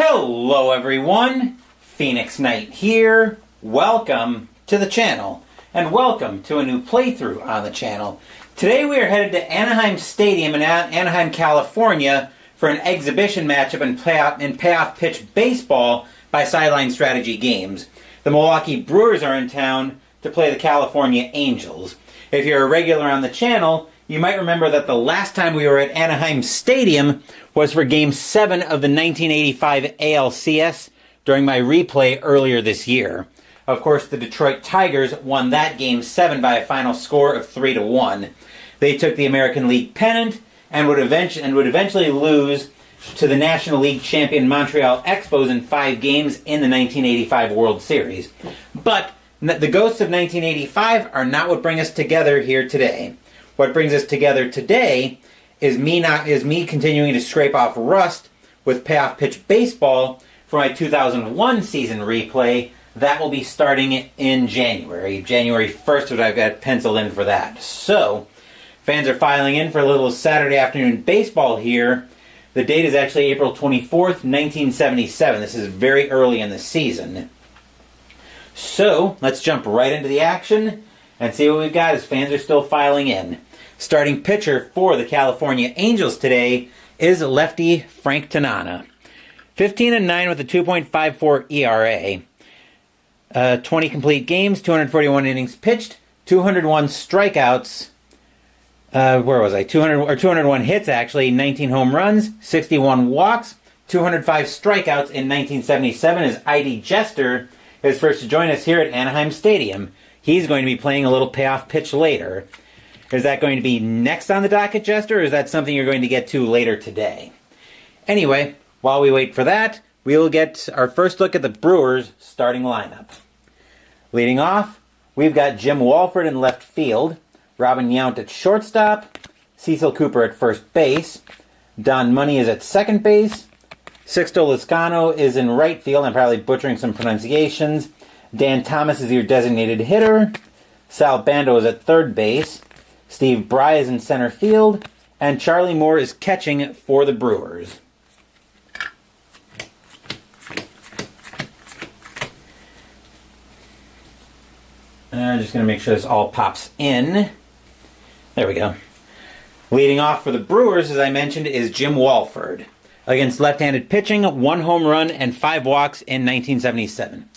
Hello everyone, Phoenix Knight here. Welcome to the channel, and welcome to a new playthrough on the channel. Today we are headed to Anaheim Stadium in Anaheim, California for an exhibition matchup in Payoff Pitch Baseball by Sideline Strategy Games. The Milwaukee Brewers are in town to play the California Angels. If you're a regular on the channel, you might remember that the last time we were at Anaheim Stadium was for Game 7 of the 1985 ALCS during my replay earlier this year. Of course, the Detroit Tigers won that Game 7 by a final score of 3-1. They took the American League pennant and would eventually lose to the National League champion Montreal Expos in 5 games in the 1985 World Series. But the ghosts of 1985 are not what bring us together here today. What brings us together today is me continuing to scrape off rust with Payoff Pitch Baseball for my 2001 season replay. That will be starting in January 1st, which I've got penciled in for that. So, fans are filing in for a little Saturday afternoon baseball here. The date is actually April 24th, 1977. This is very early in the season. So, let's jump right into the action and see what we've got as fans are still filing in. Starting pitcher for the California Angels today is lefty Frank Tanana. 15-9 with a 2.54 ERA. 20 complete games, 241 innings pitched, 201 strikeouts. 201 hits actually, 19 home runs, 61 walks, 205 strikeouts in 1977 as I.D. Jester is first to join us here at Anaheim Stadium. He's going to be playing a little payoff pitch later. Is that going to be next on the docket, Jester, or is that something you're going to get to later today? Anyway, while we wait for that, we will get our first look at the Brewers' starting lineup. Leading off, we've got Jim Walford in left field, Robin Yount at shortstop, Cecil Cooper at first base, Don Money is at second base, Sixto Lizcano is in right field. I'm probably butchering some pronunciations. Dan Thomas is your designated hitter, Sal Bando is at third base, Steve Bry is in center field, and Charlie Moore is catching for the Brewers. I'm just going to make sure this all pops in. There we go. Leading off for the Brewers, as I mentioned, is Jim Walford. Against left-handed pitching, 1 home run and 5 walks in 1977.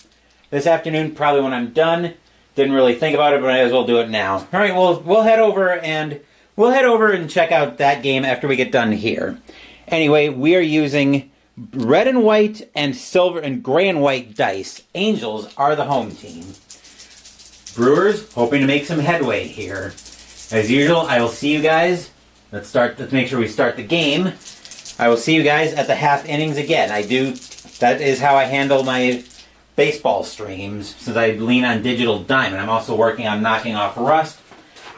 This afternoon, probably when I'm done, didn't really think about it, but I might as well do it now. All right, we'll head over and check out that game after we get done here. Anyway, we are using red and white and silver and gray and white dice. Angels are the home team. Brewers hoping to make some headway here. As usual, I will see you guys. Let's make sure we start the game. I will see you guys at the half innings again. That is how I handle my baseball streams, since I lean on Digital Diamond. I'm also working on knocking off rust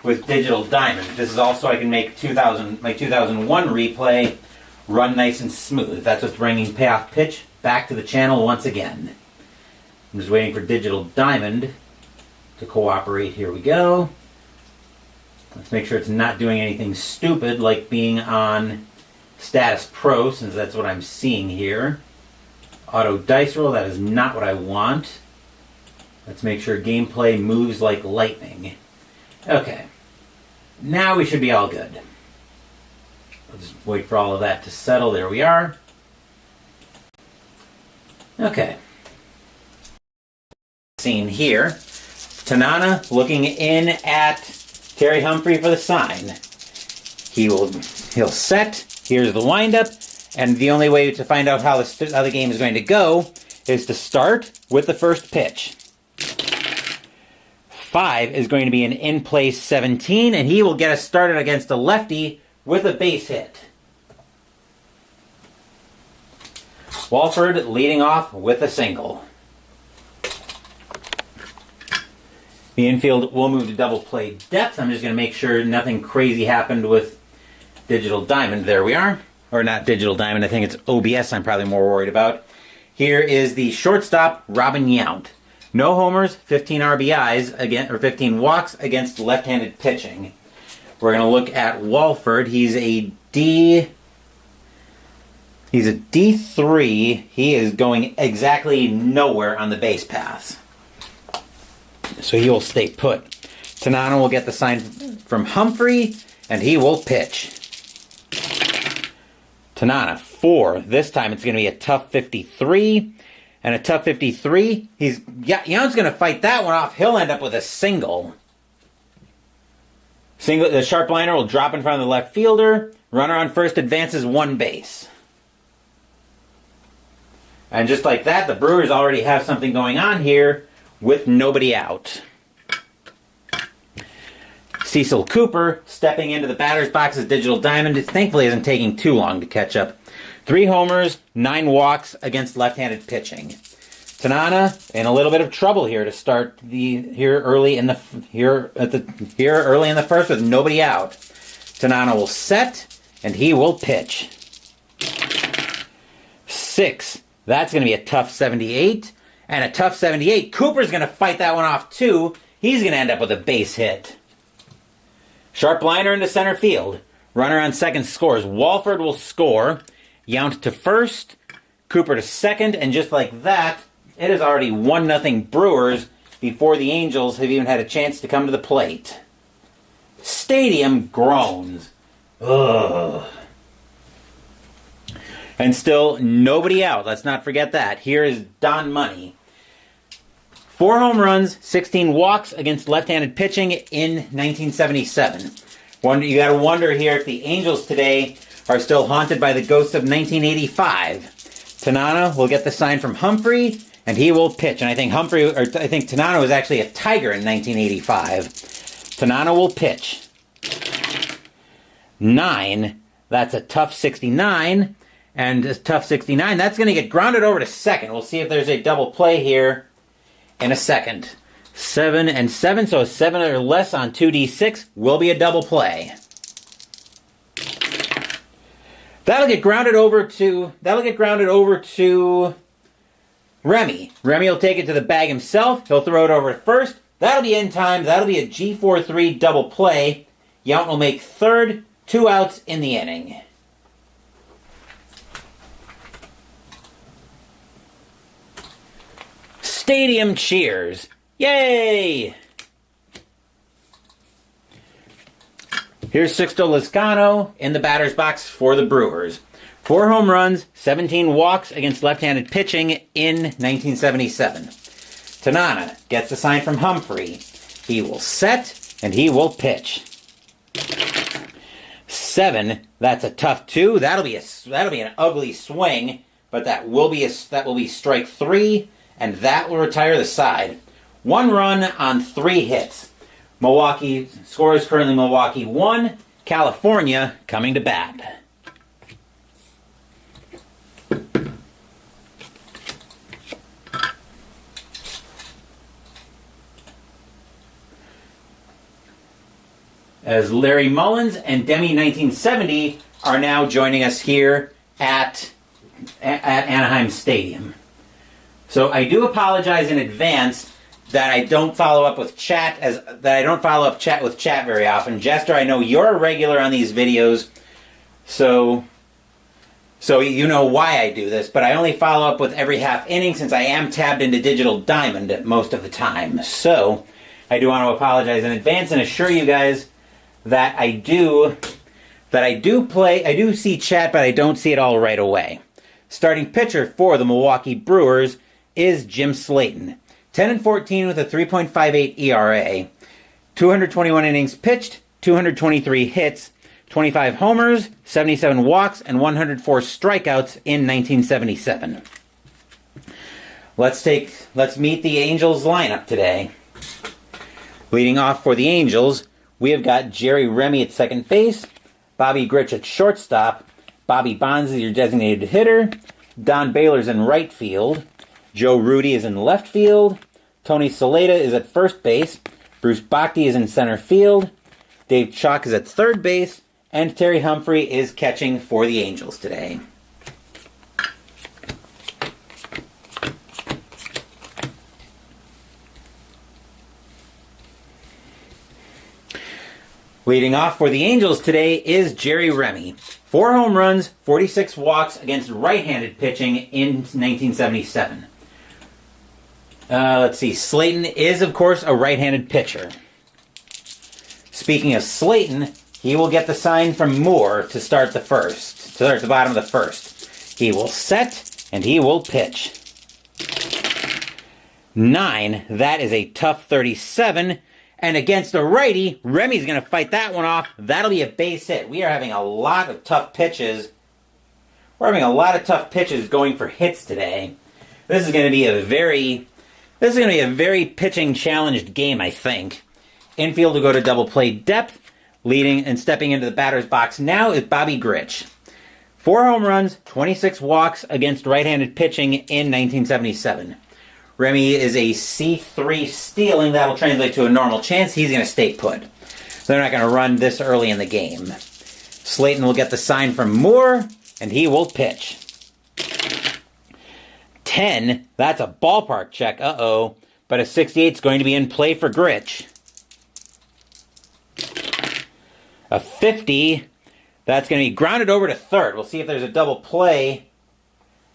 with Digital Diamond. This is also I can make my 2001 replay run nice and smooth. That's what's bringing Payoff Pitch back to the channel once again. I'm just waiting for Digital Diamond to cooperate. Here we go. Let's make sure it's not doing anything stupid like being on Status Pro, since that's what I'm seeing here. Auto dice roll, that is not what I want. Let's make sure gameplay moves like lightning. Okay. Now we should be all good. I'll just wait for all of that to settle. There we are. Okay. Scene here. Tanana looking in at Terry Humphrey for the sign. He'll set. Here's the windup. And the only way to find out how the game is going to go is to start with the first pitch. 5 is going to be an in-play 17, and he will get us started against a lefty with a base hit. Walford leading off with a single. The infield will move to double play depth. I'm just going to make sure nothing crazy happened with Digital Diamond. There we are. Or not Digital Diamond, I think it's OBS I'm probably more worried about. Here is the shortstop, Robin Yount. No homers, 15 RBIs, 15 walks against left-handed pitching. We're going to look at Walford. He's a D He's a D3. He is going exactly nowhere on the base paths. So he will stay put. Tanana will get the sign from Humphrey, and he will pitch. Tanana, 4. This time it's going to be a tough 53. And a tough 53, Yount's going to fight that one off. He'll end up with a single. The sharp liner will drop in front of the left fielder. Runner on first advances 1 base. And just like that, the Brewers already have something going on here with nobody out. Cecil Cooper stepping into the batter's box as Digital Diamond. It thankfully isn't taking too long to catch up. 3 homers, 9 walks against left-handed pitching. Tanana in a little bit of trouble here to start here early in the first with nobody out. Tanana will set and he will pitch. 6. That's going to be a tough 78. And a tough 78. Cooper's going to fight that one off too. He's going to end up with a base hit. Sharp liner into center field. Runner on second scores. Walford will score. Yount to first. Cooper to second. And just like that, it is already 1-0 Brewers before the Angels have even had a chance to come to the plate. Stadium groans. Ugh. And still nobody out. Let's not forget that. Here is Don Money. 4 home runs, 16 walks against left-handed pitching in 1977. You got to wonder here if the Angels today are still haunted by the ghosts of 1985. Tanana will get the sign from Humphrey, and he will pitch. And I think Tanana was actually a Tiger in 1985. Tanana will pitch. 9. That's a tough 69. And a tough 69, that's going to get grounded over to second. We'll see if there's a double play here in a second. 7 and 7, so a 7 or less on 2D6 will be a double play. That'll get grounded over to Remy. Remy will take it to the bag himself. He'll throw it over to first. That'll be in time. That'll be a G4-3 double play. Yount will make third. 2 outs in the inning. Stadium cheers. Yay! Here's Sixto Lizcano in the batter's box for the Brewers. 4 home runs, 17 walks against left-handed pitching in 1977. Tanana gets the sign from Humphrey. He will set, and he will pitch. 7, that's a tough 2. That'll be an ugly swing, but that will be strike 3. And that will retire the side. 1 run on 3 hits. Milwaukee scores currently Milwaukee 1. California coming to bat. As Larry Mullins and Demi 1970 are now joining us here at Anaheim Stadium. So I do apologize in advance that I don't follow up with chat with chat very often. Jester, I know you're a regular on these videos, so you know why I do this, but I only follow up with every half inning since I am tabbed into Digital Diamond most of the time. So I do want to apologize in advance and assure you guys that I do see chat, but I don't see it all right away. Starting pitcher for the Milwaukee Brewers is Jim Slayton. 10-14 with a 3.58 ERA. 221 innings pitched, 223 hits, 25 homers, 77 walks, and 104 strikeouts in 1977. Let's meet the Angels lineup today. Leading off for the Angels, we have got Jerry Remy at second base, Bobby Grich at shortstop, Bobby Bonds is your designated hitter, Don Baylor's in right field, Joe Rudy is in left field, Tony Saleta is at first base, Bruce Bhakti is in center field, Dave Chalk is at third base, and Terry Humphrey is catching for the Angels today. Leading off for the Angels today is Jerry Remy. 4 home runs, 46 walks against right-handed pitching in 1977. Let's see. Slayton is, of course, a right-handed pitcher. Speaking of Slayton, he will get the sign from Moore to start the bottom of the first. He will set, and he will pitch. 9, that is a tough 37. And against a righty, Remy's going to fight that one off. That'll be a base hit. We are having a lot of tough pitches. We're having a lot of tough pitches going for hits today. This is going to be a very pitching challenged game, I think. Infield will go to double play depth. Leading and stepping into the batter's box now is Bobby Grich. 4 home runs, 26 walks against right-handed pitching in 1977. Remy is a C3 stealing. That'll translate to a normal chance. He's going to stay put. They're not going to run this early in the game. Slayton will get the sign from Moore, and he will pitch. 10, that's a ballpark check. Uh-oh. But a 68 is going to be in play for Grich. A 50, that's going to be grounded over to third. We'll see if there's a double play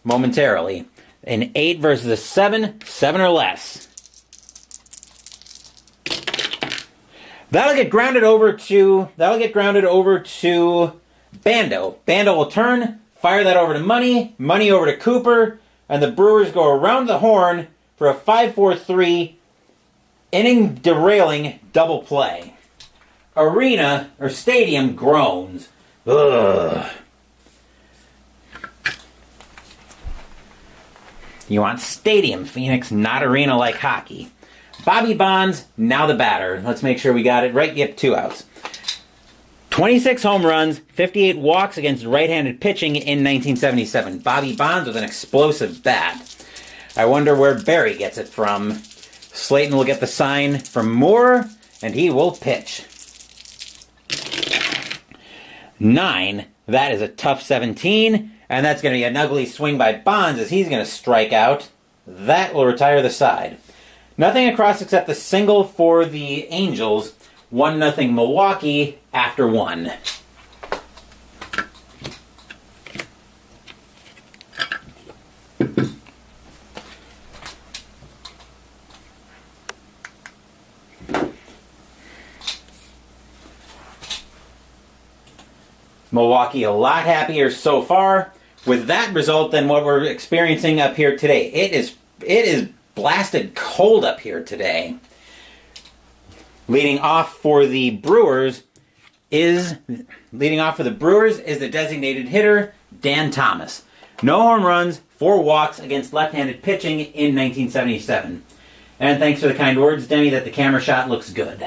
momentarily. An 8 versus a 7, 7 or less. That'll get grounded over to Bando. Bando will turn, fire that over to Money over to Cooper, and the Brewers go around the horn for a 5-4-3 inning derailing double play. Arena or stadium groans. Ugh. You want stadium, Phoenix, not arena like hockey. Bobby Bonds, now the batter. Let's make sure we got it right. Yep, 2 outs. 26 home runs, 58 walks against right-handed pitching in 1977. Bobby Bonds with an explosive bat. I wonder where Barry gets it from. Slayton will get the sign from Moore, and he will pitch. 9, that is a tough 17. And that's going to be an ugly swing by Bonds as he's going to strike out. That will retire the side. Nothing across except the single for the Angels. 1-0 Milwaukee after 1. Milwaukee a lot happier so far with that result than what we're experiencing up here today. It is blasted cold up here today. Leading off for the Brewers is the designated hitter, Dan Thomas. No home runs, 4 walks against left-handed pitching in 1977. And thanks for the kind words, Demi, that the camera shot looks good.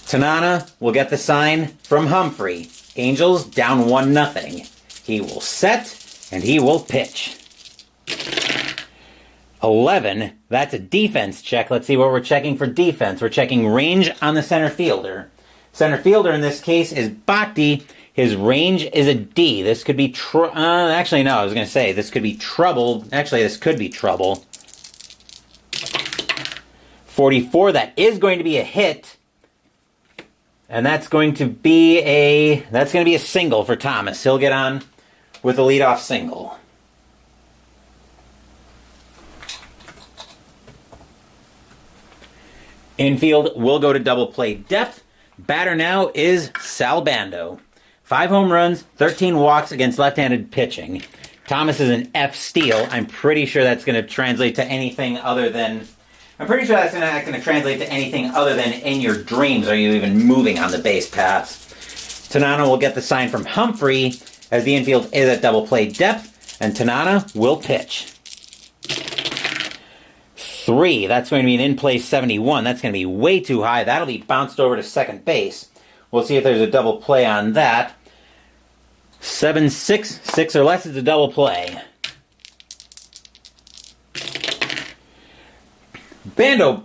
Tanana will get the sign from Humphrey. Angels down 1-0. He will set, and he will pitch. 11, that's a defense check. Let's see what we're checking for defense. We're checking range on the center fielder. Center fielder in this case is Bhakti. His range is a D. This could be this could be trouble. Actually, this could be trouble. 44, that is going to be a hit. And that's going to be a single for Thomas. He'll get on with a leadoff single. Infield will go to double play depth. Batter now is Sal Bando. 5 home runs, 13 walks against left-handed pitching. Thomas is an F steal. I'm pretty sure that's going to translate to anything other than in your dreams are you even moving on the base paths. Tanana will get the sign from Humphrey as the infield is at double play depth, and Tanana will pitch. 3, that's going to be an in-play 71. That's going to be way too high. That'll be bounced over to second base. We'll see if there's a double play on that. 7-6, 6 or less is a double play. Bando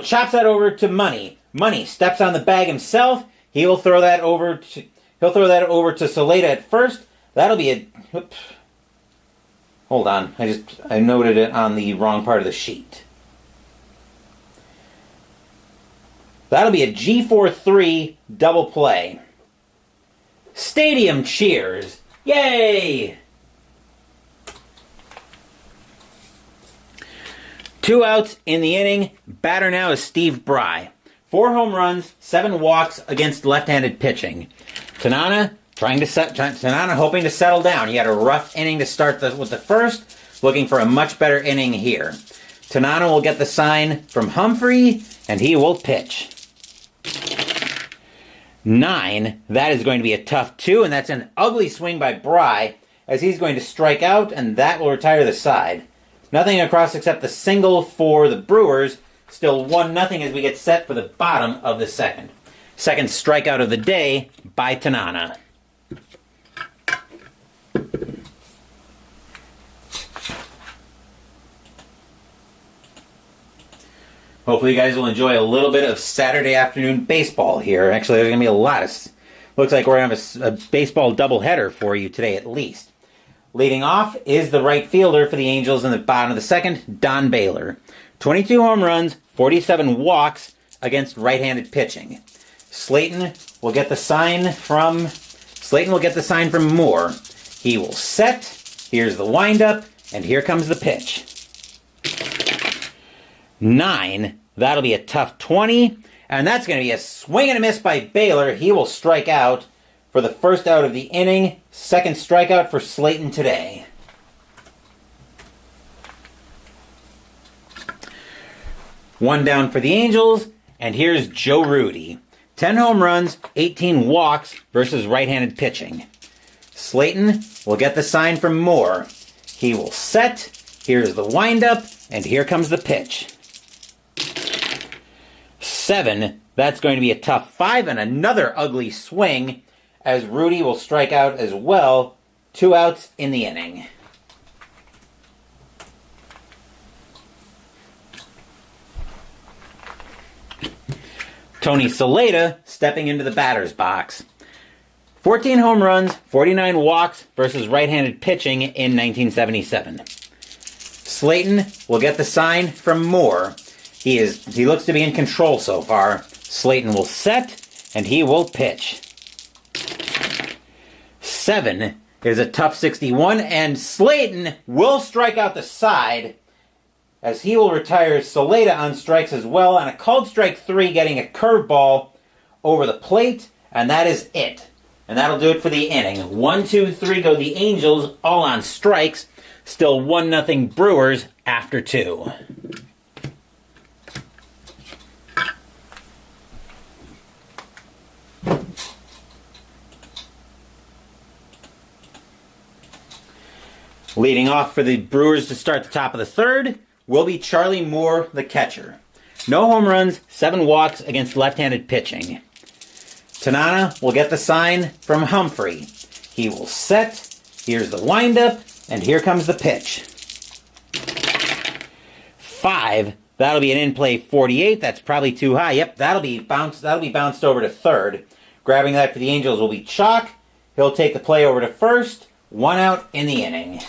chops that over to Money. Money steps on the bag himself. He'll throw that over to Saleta at first. That'll be a... Oops. Hold on. I noted it on the wrong part of the sheet. That'll be a G4-3 double play. Stadium cheers. Yay! 2 outs in the inning. Batter now is Steve Bry. 4 home runs, 7 walks against left-handed pitching. Tanana hoping to settle down. He had a rough inning to start with the first, looking for a much better inning here. Tanana will get the sign from Humphrey, and he will pitch. 9, that is going to be a tough 2, and that's an ugly swing by Bry, as he's going to strike out, and that will retire the side. Nothing across except the single for the Brewers. Still 1-0 as we get set for the bottom of the second. Second strikeout of the day by Tanana. Hopefully you guys will enjoy a little bit of Saturday afternoon baseball here. Actually, there's going to be a lot of... Looks like we're going to have a baseball doubleheader for you today at least. Leading off is the right fielder for the Angels in the bottom of the second, Don Baylor. 22 home runs, 47 walks against right-handed pitching. Slayton will get the sign from Moore. He will set. Here's the windup, and here comes the pitch. 9. That'll be a tough 20, and that's going to be a swing and a miss by Baylor. He will strike out for the first out of the inning. Second strikeout for Slayton today. One down for the Angels, and here's Joe Rudy. 10 home runs, 18 walks versus right-handed pitching. Slayton will get the sign from Moore. He will set. Here's the windup, and here comes the pitch. 7. That's going to be a tough 5 and another ugly swing, as Rudy will strike out as well. 2 outs in the inning. Tony Saleta stepping into the batter's box. 14 home runs, 49 walks versus right-handed pitching in 1977. Slayton will get the sign from Moore. He looks to be in control so far. Slayton will set, and he will pitch. 7 is a tough 61, and Slayton will strike out the side, as he will retire Saleta on strikes as well, and a called strike 3 getting a curveball over the plate, and that is it. And that'll do it for the inning. 1, 2, 3 go the Angels, all on strikes. Still 1-0 Brewers after 2. Leading off for the Brewers to start the top of the third will be Charlie Moore, the catcher. No home runs, 7 walks against left-handed pitching. Tanana will get the sign from Humphrey. He will set. Here's the windup, and here comes the pitch. 5. That'll be an in-play 48. That's probably too high. Yep, that'll be bounced over to third. Grabbing that for the Angels will be Chalk. He'll take the play over to first. 1 out in the inning.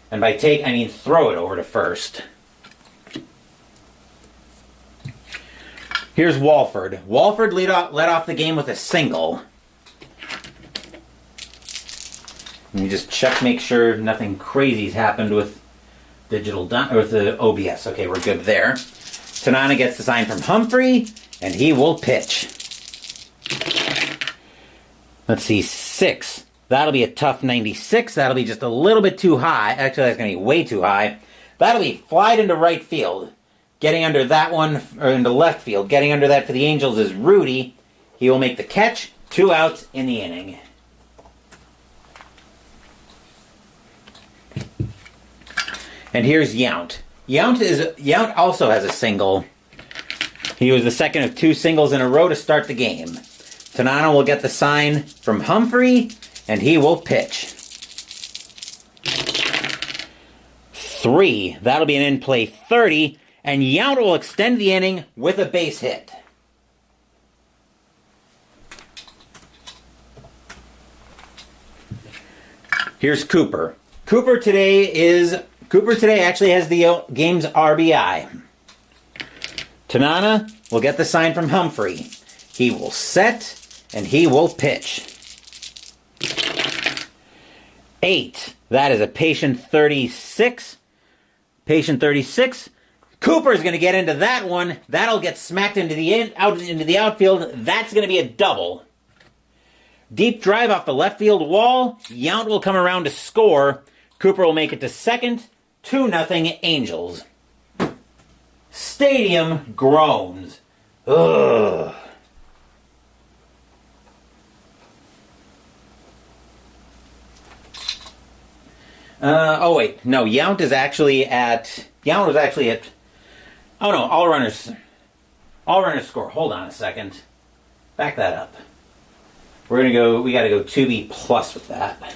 And by take, I mean throw it over to first. Here's Walford. Walford led off the game with a single. Let me just check, make sure nothing crazy's happened with with the OBS. Okay, we're good there. Tanana gets the sign from Humphrey, and he will pitch. Let's see, 6. That'll be a tough 96. That'll be just a little bit too high. Actually, that's going to be way too high. That'll be flied into right field. Getting under that one, or into left field. Getting under that for the Angels is Rudy. He will make the catch. 2 outs in the inning. And here's Yount. Yount also has a single. He was the second of 2 singles in a row to start the game. Tanana will get the sign from Humphrey, and he will pitch. 3. That'll be an in-play 30, and Yount will extend the inning with a base hit. Here's Cooper. Cooper today actually has the game's RBI. Tanana will get the sign from Humphrey. He will set, and he will pitch. 8. That is a patient 36. Patient 36. Cooper's going to get into that one. That'll get smacked into the outfield. That's going to be a double. Deep drive off the left field wall. Yount will come around to score. Cooper will make it to second. 2-0 Angels. Stadium groans. Ugh. Oh wait, no, Yount was actually at, oh no, all runners score. Hold on a second. Back that up. We gotta go 2B plus with that.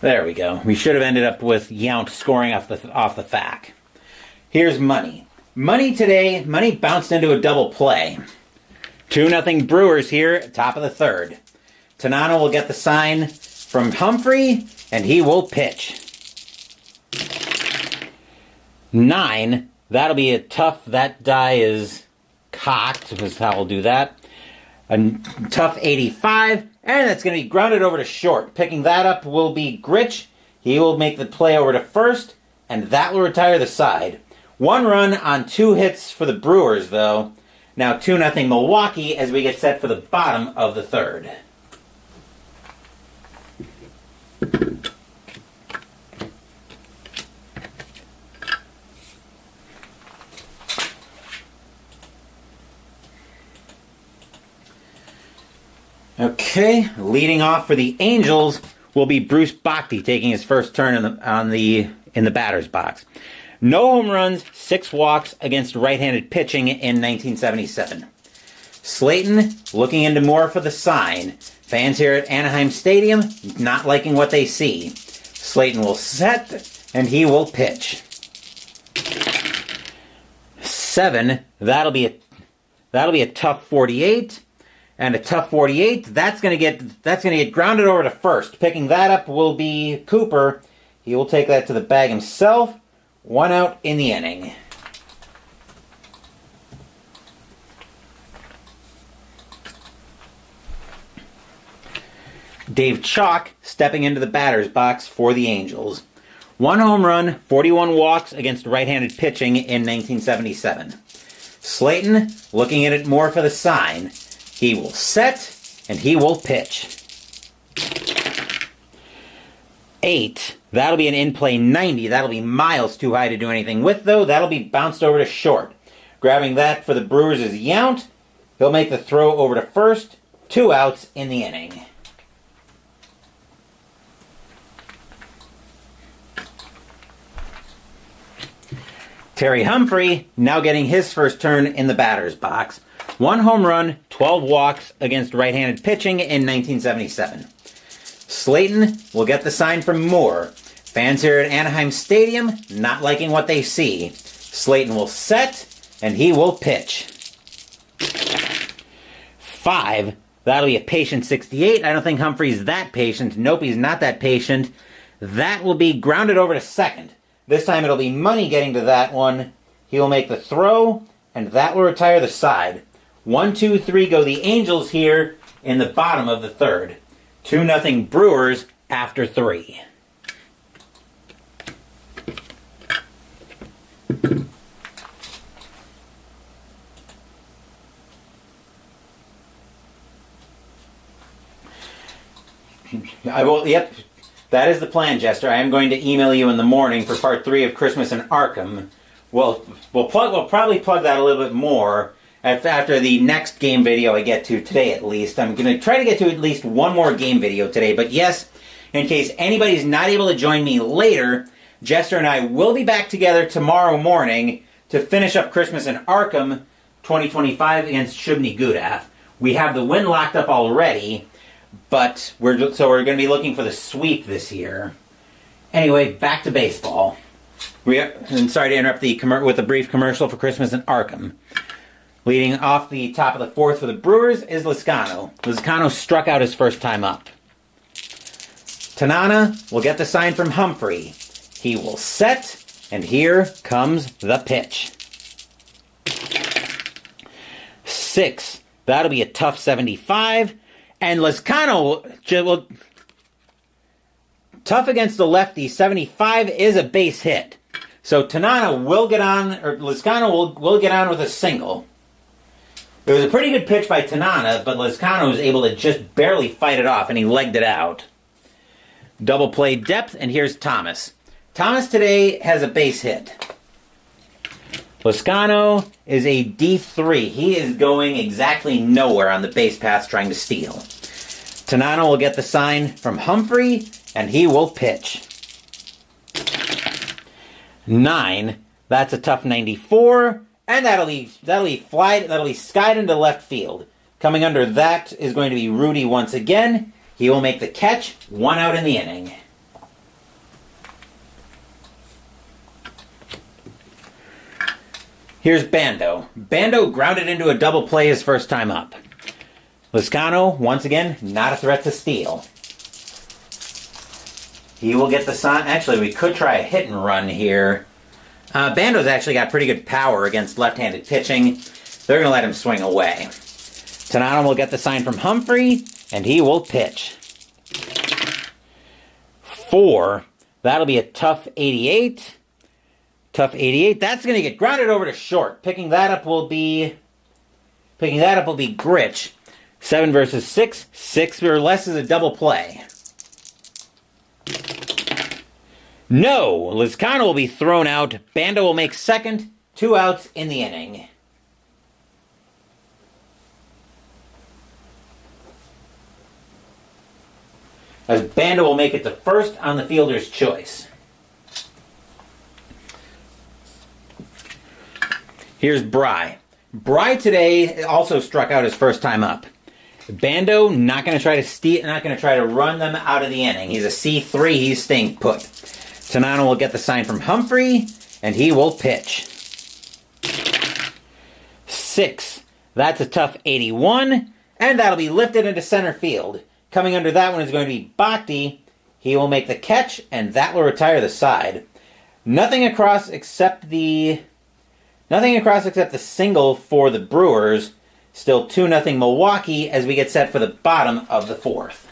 There we go. We should have ended up with Yount scoring off the FAC. Here's money. Money today, money bounced into a double play. 2-0 Brewers here, top of the third. Tanana will get the sign from Humphrey, and he will pitch. 9. That'll be a tough, that die is cocked, is how we'll do that. A tough 85, and that's going to be grounded over to short. Picking that up will be Gritch. He will make the play over to first, and that will retire the side. 1 run on 2 hits for the Brewers, though. Now 2-0 Milwaukee as we get set for the bottom of the third. Okay, leading off for the Angels will be Bruce Bhakti taking his first turn in the batter's box. No home runs, 6 walks against right-handed pitching in 1977. Slayton looking into more for the sign. Fans here at Anaheim Stadium not liking what they see. Slayton will set, and he will pitch. 7. That'll be a tough 48, and a tough 48. That's gonna get grounded over to first. Picking that up will be Cooper. He will take that to the bag himself. 1 out in the inning. Dave Chalk stepping into the batter's box for the Angels. 1 home run, 41 walks against right-handed pitching in 1977. Slayton looking at it more for the sign. He will set, and he will pitch. 8. That'll be an in-play 90. That'll be miles too high to do anything with, though. That'll be bounced over to short. Grabbing that for the Brewers is Yount. He'll make the throw over to first. 2 outs in the inning. Terry Humphrey now getting his first turn in the batter's box. 1 home run, 12 walks against right-handed pitching in 1977. Slayton will get the sign from Moore. Fans here at Anaheim Stadium not liking what they see. Slayton will set, and he will pitch. 5. That'll be a patient 68. I don't think Humphrey's that patient. Nope, he's not that patient. That will be grounded over to second. This time it'll be Money getting to that one. He will make the throw, and that will retire the side. 1, 2, 3 go the Angels here in the bottom of the third. 2-0 Brewers after 3. Yep, that is the plan, Jester. I am going to email you in the morning for part 3 of Christmas in Arkham. We'll probably plug that a little bit more after the next game video I get to today, at least. I'm going to try to get to at least one more game video today. But yes, in case anybody's not able to join me later, Jester and I will be back together tomorrow morning to finish up Christmas in Arkham 2025 against Shubni Gudath. We have the win locked up already, but we're going to be looking for the sweep this year. Anyway, back to baseball. I'm sorry to interrupt with a brief commercial for Christmas in Arkham. Leading off the top of the fourth for the Brewers is Lizcano. Lizcano struck out his first time up. Tanana will get the sign from Humphrey. He will set, and here comes the pitch. 6. That'll be a tough 75. And Lizcano will... Tough against the lefty, 75 is a base hit. So Tanana will get on, or Lizcano will get on with a single. It was a pretty good pitch by Tanana, but Lizcano was able to just barely fight it off, and he legged it out. Double play depth, and here's Thomas. Thomas today has a base hit. Lizcano is a D3. He is going exactly nowhere on the base paths trying to steal. Tanana will get the sign from Humphrey, and he will pitch. 9. That's a tough 94, and that'll be skied into left field. Coming under that is going to be Rudy once again. He will make the catch, 1 out in the inning. Here's Bando. Bando grounded into a double play his first time up. Lizcano, once again, not a threat to steal. He will get the sign. Actually, we could try a hit and run here. Bando's actually got pretty good power against left-handed pitching. They're going to let him swing away. Tanana will get the sign from Humphrey, and he will pitch. 4. That'll be a tough 88. Tough 88. That's going to get grounded over to short. Picking that up will be Gritch. 7 versus 6. 6 or less is a double play. No! Lizcano will be thrown out. Bando will make second. 2 outs in the inning. As Bando will make it to first on the fielder's choice. Here's Bry. Bry today also struck out his first time up. Bando not going to try to steal, not going to try to run them out of the inning. He's a C3. He's staying put. Tanana will get the sign from Humphrey, and he will pitch. 6. That's a tough 81, and that'll be lifted into center field. Coming under that one is going to be Bhakti. He will make the catch, and that will retire the side. Nothing across except the single for the Brewers. Still 2-0 Milwaukee as we get set for the bottom of the fourth.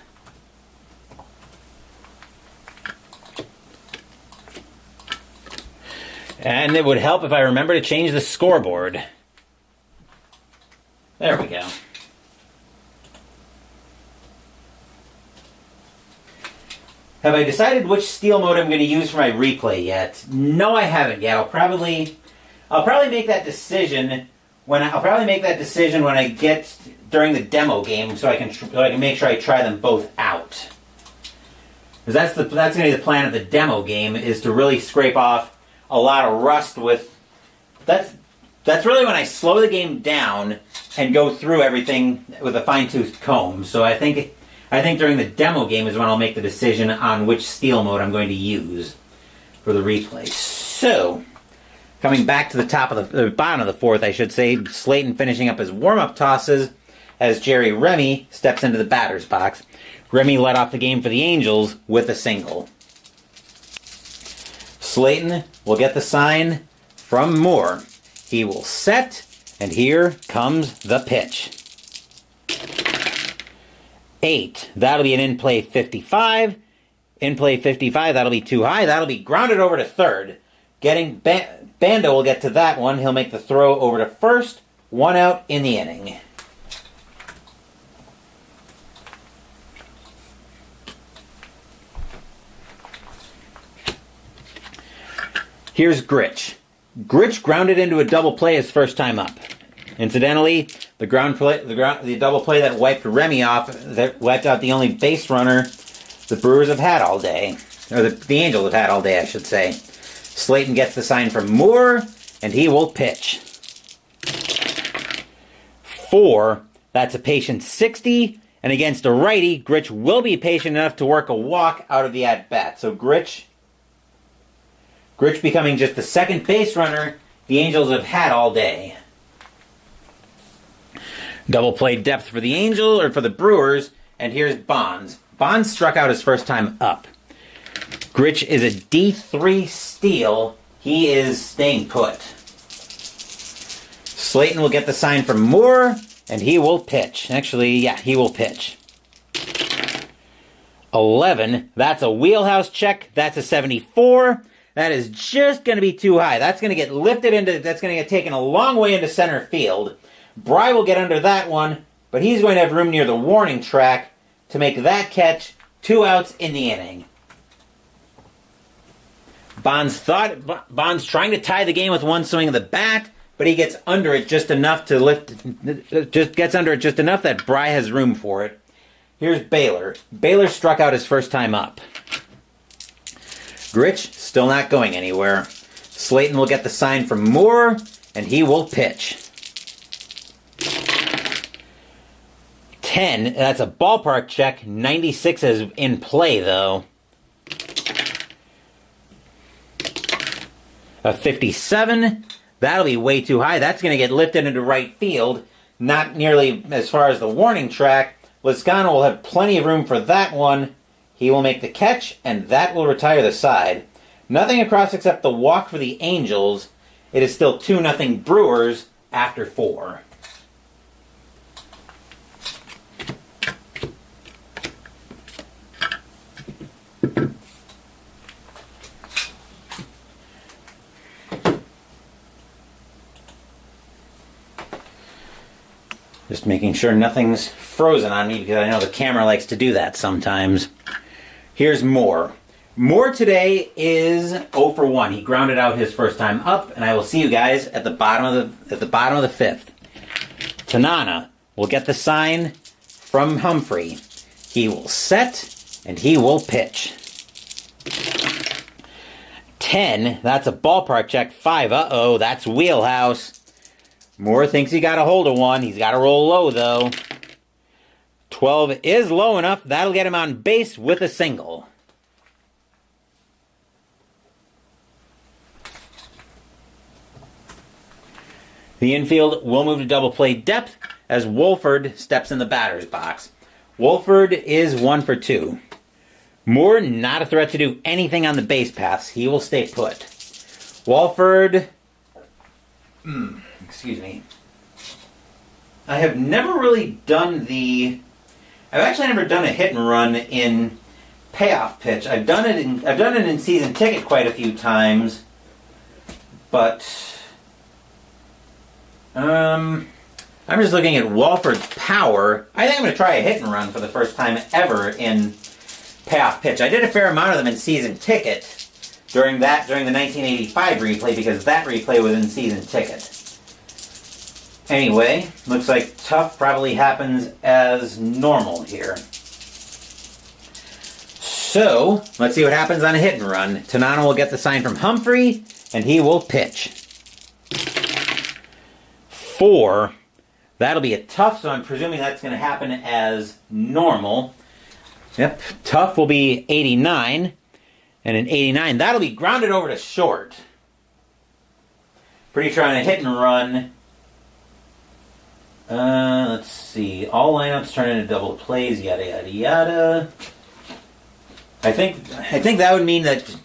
And it would help if I remember to change the scoreboard. There we go. Have I decided which steal mode I'm going to use for my replay yet? No, I haven't yet. I'll probably make that decision when I get during the demo game, so I can make sure I try them both out. Because that's going to be the plan of the demo game, is to really scrape off a lot of rust with. That's really when I slow the game down and go through everything with a fine-tooth comb. So I think during the demo game is when I'll make the decision on which steal mode I'm going to use for the replay. So, coming back to the bottom of the fourth, I should say, Slayton finishing up his warm-up tosses as Jerry Remy steps into the batter's box. Remy led off the game for the Angels with a single. Slayton will get the sign from Moore. He will set, and here comes the pitch. 8. That'll be an in-play 55. In-play 55, that'll be too high. That'll be grounded over to third. Bando will get to that one. He'll make the throw over to first. 1 out in the inning. Here's Gritch. Gritch grounded into a double play his first time up. Incidentally, the double play that wiped Remy off, that wiped out the only base runner the Brewers have had all day. Or the Angels have had all day, I should say. Slayton gets the sign from Moore, and he will pitch. 4. That's a patient 60. And against a righty, Gritch will be patient enough to work a walk out of the at-bat. So Gritch becoming just the second base runner the Angels have had all day. Double play depth for the Angels, or for the Brewers, and here's Bonds. Bonds struck out his first time up. Gritch is a D3 steal. He is staying put. Slayton will get the sign from Moore, and he will pitch. Actually, yeah, he will pitch. 11, that's a wheelhouse check. That's a 74. That is just going to be too high. That's going to get lifted into, that's going to get taken a long way into center field. Bry will get under that one, but he's going to have room near the warning track to make that catch. 2 outs in the inning. Bonds trying to tie the game with one swing of the bat, but he gets under it just enough to gets under it just enough that Bry has room for it. Here's Baylor. Baylor struck out his first time up. Gritch still not going anywhere. Slayton will get the sign from Moore, and he will pitch. 10, that's a ballpark check. 96 is in play, though. A 57, that'll be way too high. That's going to get lifted into right field. Not nearly as far as the warning track. Lizcano will have plenty of room for that one. He will make the catch, and that will retire the side. Nothing across except the walk for the Angels. It is still 2-0 Brewers after 4. Just making sure nothing's frozen on me because I know the camera likes to do that sometimes. Here's Moore. Moore today is 0 for 1. He grounded out his first time up, and I will see you guys at the bottom of the 5th. Tanana will get the sign from Humphrey. He will set, and he will pitch. 10, that's a ballpark check. 5, uh-oh, that's wheelhouse. Moore thinks he got a hold of one. He's got to roll low, though. 12 is low enough. That'll get him on base with a single. The infield will move to double play depth as Wolford steps in the batter's box. Wolford is 1 for 2. Moore not a threat to do anything on the base paths. He will stay put. Wolford... excuse me. I have never really done I've actually never done a hit and run in Payoff Pitch. I've done it in Season Ticket quite a few times, but I'm just looking at Wolford's power. I think I'm going to try a hit and run for the first time ever in Payoff Pitch. I did a fair amount of them in Season Ticket during the 1985 replay because that replay was in Season Ticket. Anyway, looks like tough probably happens as normal here. So, let's see what happens on a hit and run. Tanana will get the sign from Humphrey, and he will pitch. 4. That'll be a tough, so I'm presuming that's going to happen as normal. Yep, tough will be 89. And an 89, that'll be grounded over to short. Pretty sure on a hit and run... let's see. All lineups turn into double plays, yada yada yada. I think that would mean that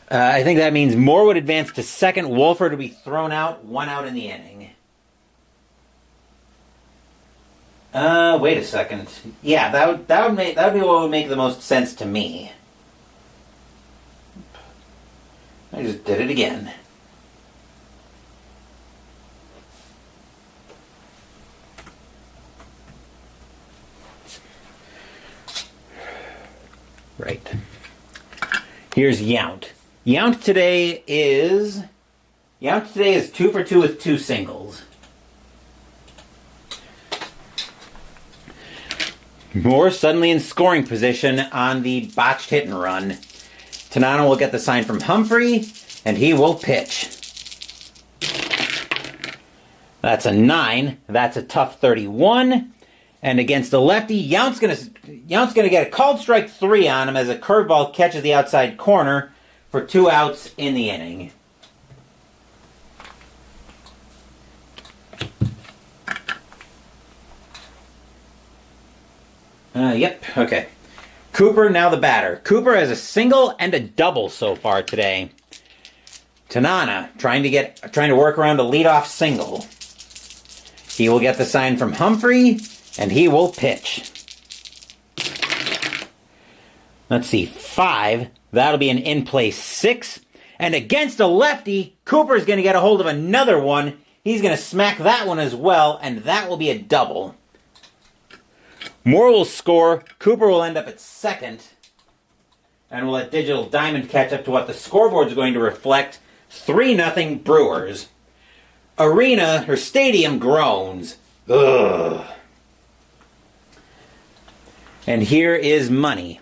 I think that means Moore would advance to second, Wolford would be thrown out, 1 out in the inning. Wait a second. Yeah, that would be what would make the most sense to me. I just did it again. Right. Here's Yount. Yount today is 2 for 2 with 2 singles. Moore suddenly in scoring position on the botched hit and run. Tanana will get the sign from Humphrey, and he will pitch. That's a 9. That's a tough 31. And against the lefty, Yount's gonna get a called strike 3 on him as a curveball catches the outside corner for 2 outs in the inning. Yep, okay. Cooper, now the batter. Cooper has a single and a double so far today. Tanana trying to work around a leadoff single. He will get the sign from Humphrey, and he will pitch. Let's see, 5. That'll be an in-play 6. And against a lefty, Cooper's going to get a hold of another one. He's going to smack that one as well, and that will be a double. Moore will score. Cooper will end up at second. And we'll let Digital Diamond catch up to what the scoreboard is going to reflect. 3-0 Brewers. Arena, or stadium, groans. Ugh. And here is Money.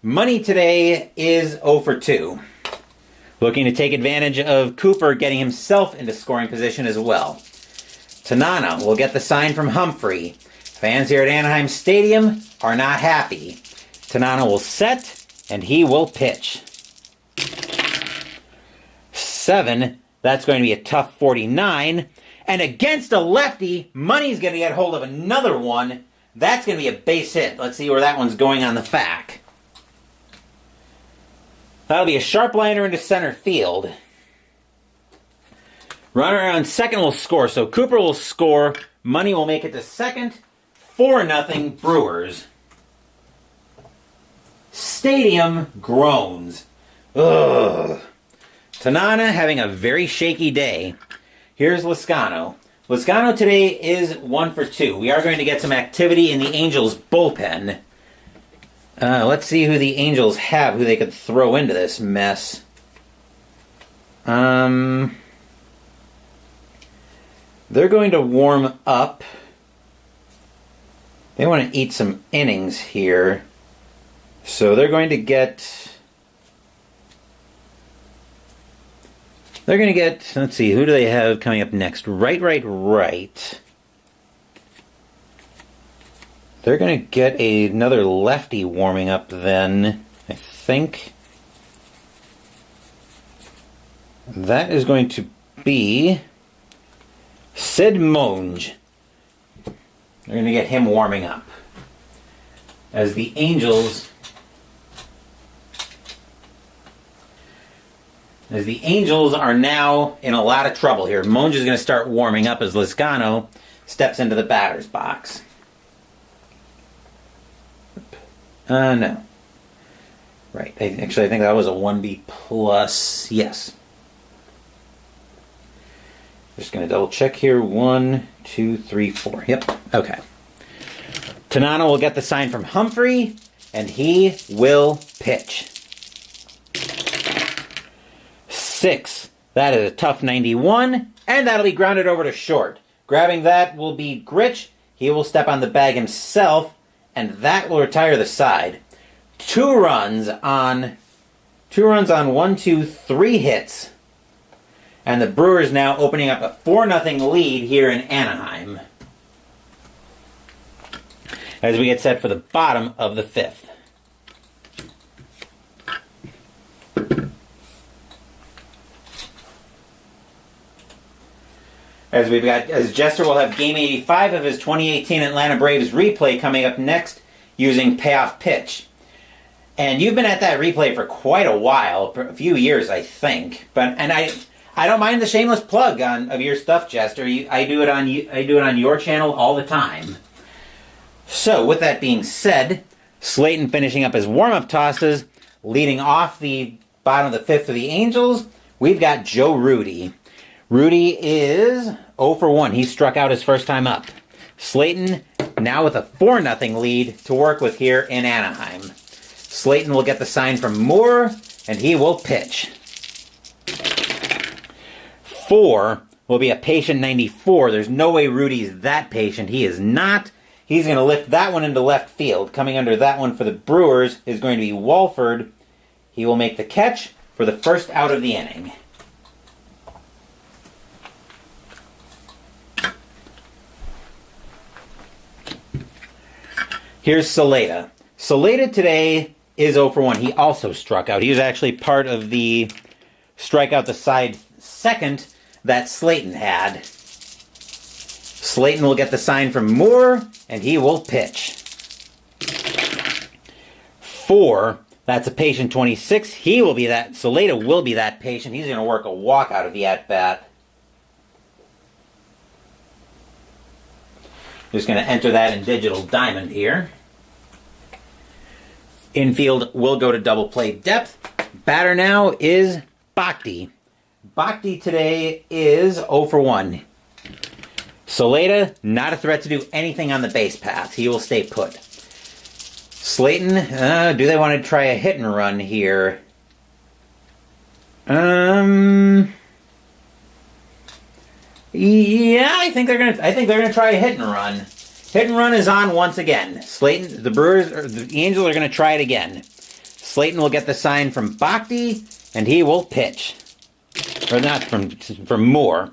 Money today is 0 for 2. Looking to take advantage of Cooper getting himself into scoring position as well. Tanana will get the sign from Humphrey. Fans here at Anaheim Stadium are not happy. Tanana will set, and he will pitch. 7, that's going to be a tough 49. And against a lefty, Money's going to get hold of another one. That's going to be a base hit. Let's see where that one's going on the FAC. That'll be a sharp liner into center field. Runner on second will score, so Cooper will score. Money will make it to second. 4-0 Brewers. Stadium groans. Ugh. Tanana having a very shaky day. Here's Lizcano. Lizcano today is 1 for 2. We are going to get some activity in the Angels bullpen. Let's see who the Angels have, who they could throw into this mess. They're going to warm up. They want to eat some innings here. So they're going to get... let's see, who do they have coming up next? Right. They're going to get another lefty warming up then, I think. That is going to be Sid Monge. They're going to get him warming up. As the Angels are now in a lot of trouble here. Monge is going to start warming up as Lizcano steps into the batter's box. No. Right. I think that was a 1B plus. Yes. Just going to double check here. 1, 2, 3, 4. Yep. Okay. Tanana will get the sign from Humphrey, and he will pitch. 6. That is a tough 91, and that'll be grounded over to short. Grabbing that will be Gritch. He will step on the bag himself, and that will retire the side. 2 runs on 1, 2, 3 hits. And the Brewers now opening up a 4-0 lead here in Anaheim. As we get set for the bottom of the 5th. As Jester will have Game 85 of his 2018 Atlanta Braves replay coming up next using Payoff Pitch. And you've been at that replay for quite a while, for a few years, I think. And I don't mind the shameless plug of your stuff, Jester. I do it on your channel all the time. So, with that being said, Slayton finishing up his warm-up tosses, leading off the bottom of the 5th for the Angels. We've got Joe Rudi. Rudi is 0 for 1. He struck out his first time up. Slayton now with a 4-0 lead to work with here in Anaheim. Slayton will get the sign from Moore, and he will pitch. 4 will be a patient 94. There's no way Rudy's that patient. He is not. He's going to lift that one into left field. Coming under that one for the Brewers is going to be Walford. He will make the catch for the first out of the inning. Here's Saleta. Saleta today is 0 for 1. He also struck out. He was actually part of the strikeout the side second that Slayton had. Slayton will get the sign from Moore, and he will pitch. 4. That's a patient 26. He will be that. Saleda will be that patient. He's going to work a walk out of the at-bat. Just going to enter that in digital diamond here. Infield will go to double play depth. Batter now is Bhakti. Bhakti today is 0 for 1. Saleda, not a threat to do anything on the base path. He will stay put. Slayton, do they want to try a hit and run here? Yeah, I think they're gonna try a hit and run. Hit and run is on once again. Slayton, the Angels are gonna try it again. Slayton will get the sign from Bhakti, and he will pitch. Or not from Moore.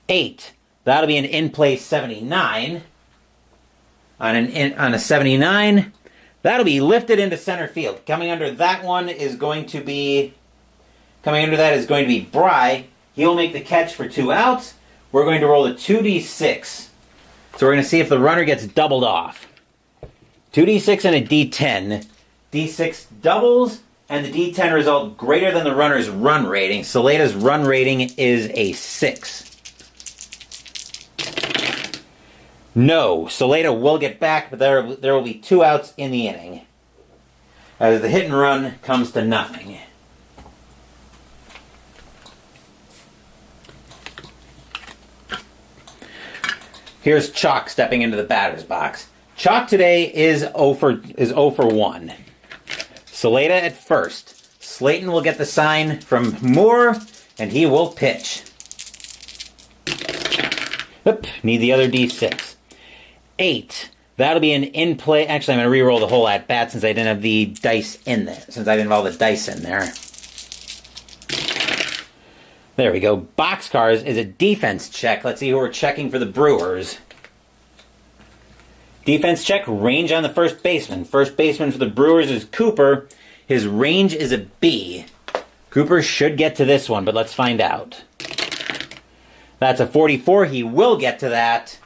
8. That'll be an in-play 79. On a 79, that'll be lifted into center field. Coming under that is going to be Bry. He'll make the catch for 2 outs. We're going to roll a 2d6. So we're going to see if the runner gets doubled off. 2d6 and a d10. d6 doubles, and the d10 result greater than the runner's run rating. Saleda's run rating is a 6. No, Saleda will get back, but there will be 2 outs in the inning, as the hit and run comes to nothing. Here's Chalk stepping into the batter's box. Chalk today is 0 for 1. Saleda at first. Slayton will get the sign from Moore, and he will pitch. Oop, need the other d6. 8. That'll be an in-play. Actually, I'm going to re-roll the whole at-bat since I didn't have the dice in there. Since I didn't have all the dice in there. There we go. Boxcars is a defense check. Let's see who we're checking for the Brewers. Defense check, range on the first baseman. First baseman for the Brewers is Cooper. His range is a B. Cooper should get to this one, but let's find out. That's a 44. He will get to that.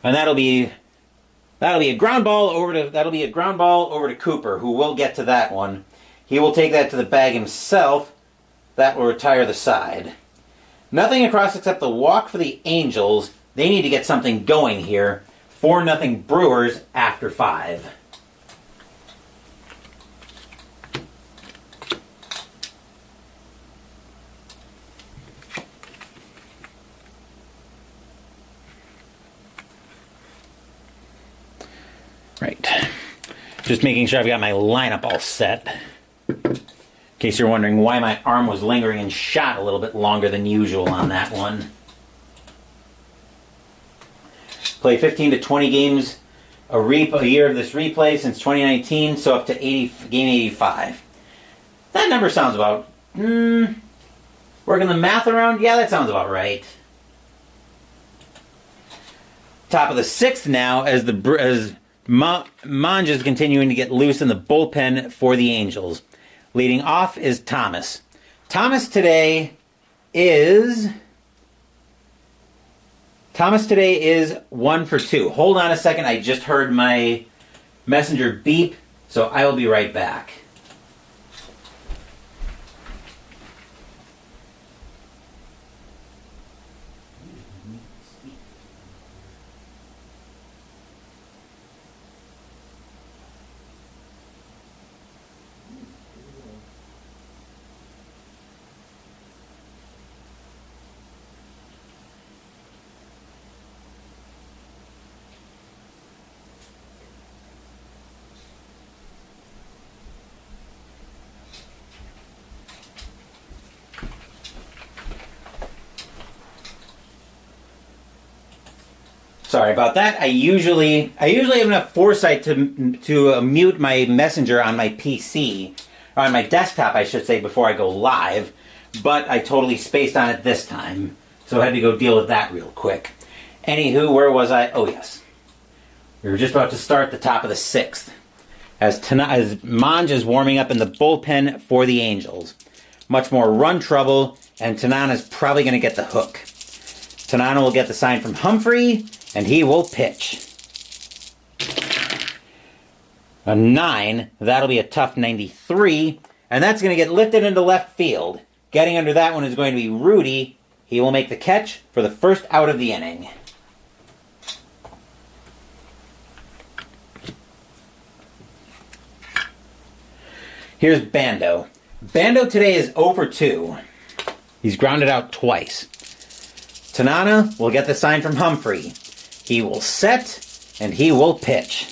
And that'll be a ground ball over to Cooper, who will get to that one. He will take that to the bag himself. That will retire the side. Nothing across except the walk for the Angels. They need to get something going here. 4-0 Brewers after 5. Right. Just making sure I've got my lineup all set. In case you're wondering why my arm was lingering and shot a little bit longer than usual on that one. Play 15 to 20 games a year of this replay since 2019, so up to game 85. That number sounds about... working the math around? Yeah, that sounds about right. Top of the 6th now as Monge is continuing to get loose in the bullpen for the Angels. Leading off is Thomas. Thomas today is 1 for 2. Hold on a second. I just heard my messenger beep, so I will be right back. Sorry about that. I usually have enough foresight to mute my messenger on my PC, or on my desktop, I should say, before I go live. But I totally spaced on it this time, so I had to go deal with that real quick. Anywho, where was I? Oh yes, we were just about to start the top of the 6th as Monge is warming up in the bullpen for the Angels. Much more run trouble, and Tanana's probably going to get the hook. Tanana will get the sign from Humphrey, and he will pitch. A 9, that'll be a tough 93, and that's going to get lifted into left field. Getting under that one is going to be Rudy. He will make the catch for the first out of the inning. Here's Bando. Bando today is 0 for 2. He's grounded out twice. Tanana will get the sign from Humphrey. He will set, and he will pitch.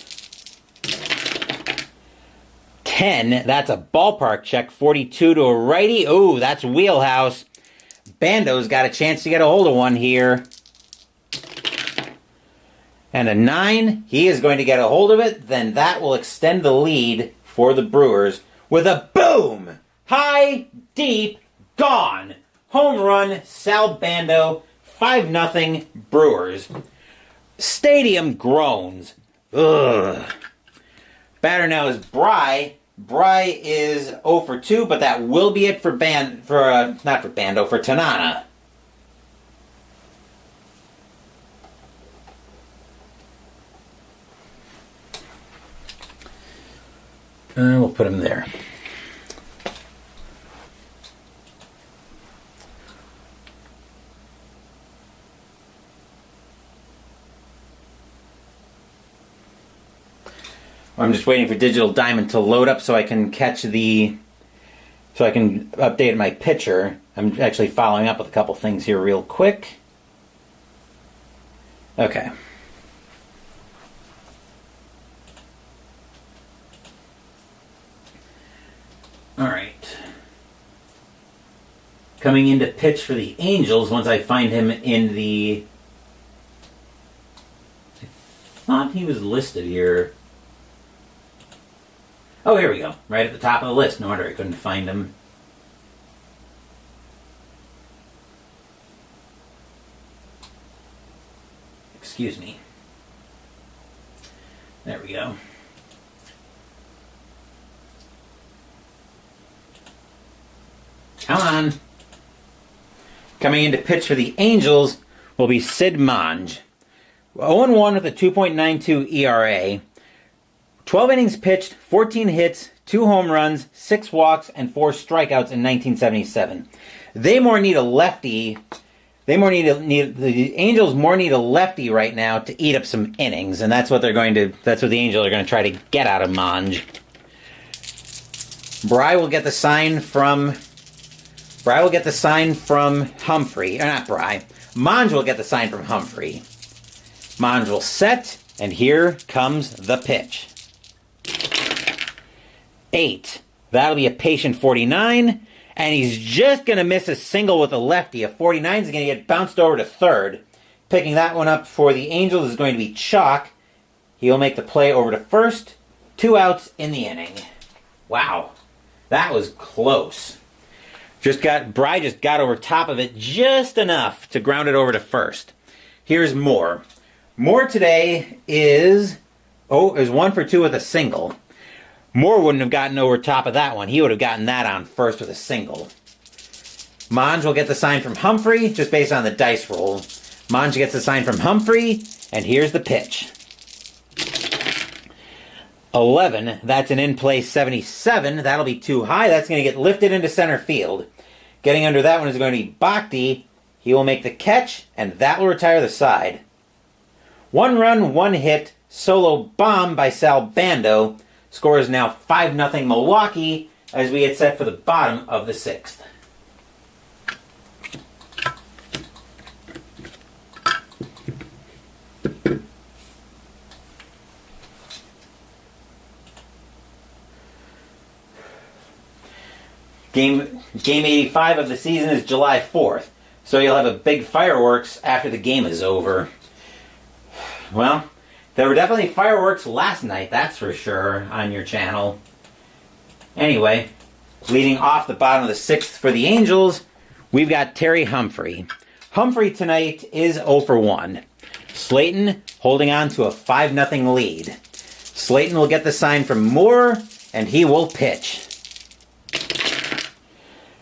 10, that's a ballpark check. 42 to a righty. Ooh, that's wheelhouse. Bando's got a chance to get a hold of one here. And a 9, he is going to get a hold of it. Then that will extend the lead for the Brewers with a boom! High, deep, gone. Home run, Sal Bando, 5-0 Brewers. Stadium groans. Ugh. Batter now is Bry. Bry is 0 for 2, but that will be it for for Tanana. We'll put him there. I'm just waiting for Digital Diamond to load up so I can update my pitcher. I'm actually following up with a couple things here real quick. Okay. All right. Coming in to pitch for the Angels once I find him in the... I thought he was listed here. Oh, here we go. Right at the top of the list. No wonder I couldn't find him. Excuse me. There we go. Come on. Coming in to pitch for the Angels will be Sid Monge. 0-1 with a 2.92 ERA. 12 innings pitched, 14 hits, 2 home runs, 6 walks, and 4 strikeouts in 1977. They more need a lefty. The Angels more need a lefty right now to eat up some innings, and that's what the Angels are going to try to get out of Monge. Bry will get the sign from Humphrey. Or not Bry. Monge will get the sign from Humphrey. Monge will set, and here comes the pitch. 8. That'll be a patient 49, and he's just going to miss a single with a lefty. A 49 is going to get bounced over to third. Picking that one up for the Angels is going to be Chalk. He'll make the play over to first. 2 outs in the inning. Wow, that was close. Bry just got over top of it just enough to ground it over to first. Here's Moore. Moore today is 1 for 2 with a single. Moore wouldn't have gotten over top of that one. He would have gotten that on first with a single. Monge will get the sign from Humphrey, just based on the dice roll. Monge gets the sign from Humphrey, and here's the pitch. 11, that's an in-play 77. That'll be too high. That's going to get lifted into center field. Getting under that one is going to be Bhakti. He will make the catch, and that will retire the side. 1 run, 1 hit, solo bomb by Sal Bando. Score is now 5-0 Milwaukee, as we had set for the bottom of the 6th. Game 85 of the season is July 4th, so you'll have a big fireworks after the game is over. Well, there were definitely fireworks last night, that's for sure, on your channel. Anyway, leading off the bottom of the 6th for the Angels, we've got Terry Humphrey. Humphrey tonight is 0 for 1. Slayton holding on to a 5-0 lead. Slayton will get the sign from Moore, and he will pitch.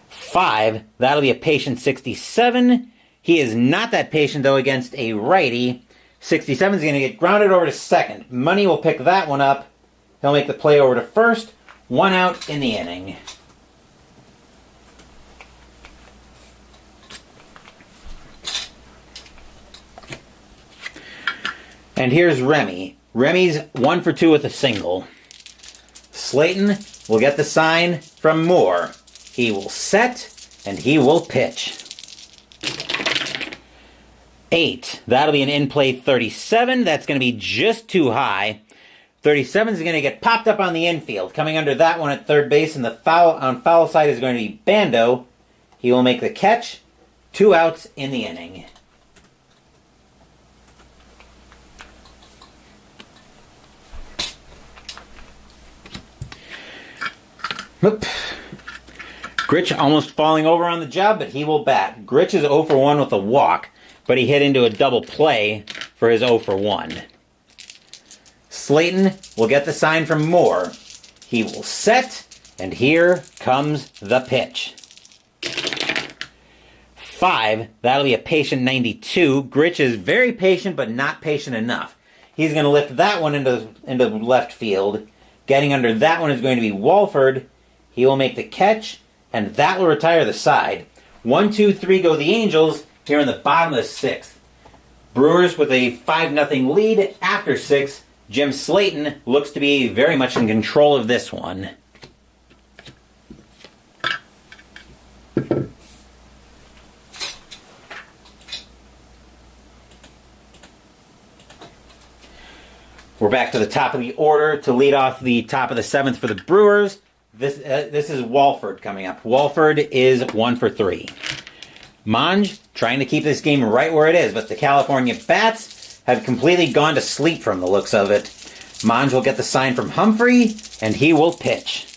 5, that'll be a patient 67. He is not that patient, though, against a righty. 67 is going to get grounded over to second. Money will pick that one up, He'll make the play over to first. 1 out in the inning. And here's Remy. Remy's 1 for 2 with a single. Slayton will get the sign from Moore. He will set, and he will pitch. 8. That'll be an in-play 37. That's going to be just too high. 37 is going to get popped up on the infield. Coming under that one at third base, and the foul side is going to be Bando. He will make the catch. 2 outs in the inning. Oop. Gritch almost falling over on the job, but he will bat. Gritch is 0 for 1 with a walk, but he hit into a double play for his 0 for 1. Slayton will get the sign from Moore. He will set, and here comes the pitch. 5, that'll be a patient 92. Gritch is very patient, but not patient enough. He's going to lift that one into left field. Getting under that one is going to be Walford. He will make the catch, and that will retire the side. 1, 2, 3 go the Angels here in the bottom of the 6th. Brewers with a 5-0 lead after 6. Jim Slayton looks to be very much in control of this one. We're back to the top of the order to lead off the top of the 7th for the Brewers. This is Walford coming up. Walford is 1 for 3. Monge trying to keep this game right where it is, but the California Bats have completely gone to sleep from the looks of it. Monge will get the sign from Humphrey, and he will pitch.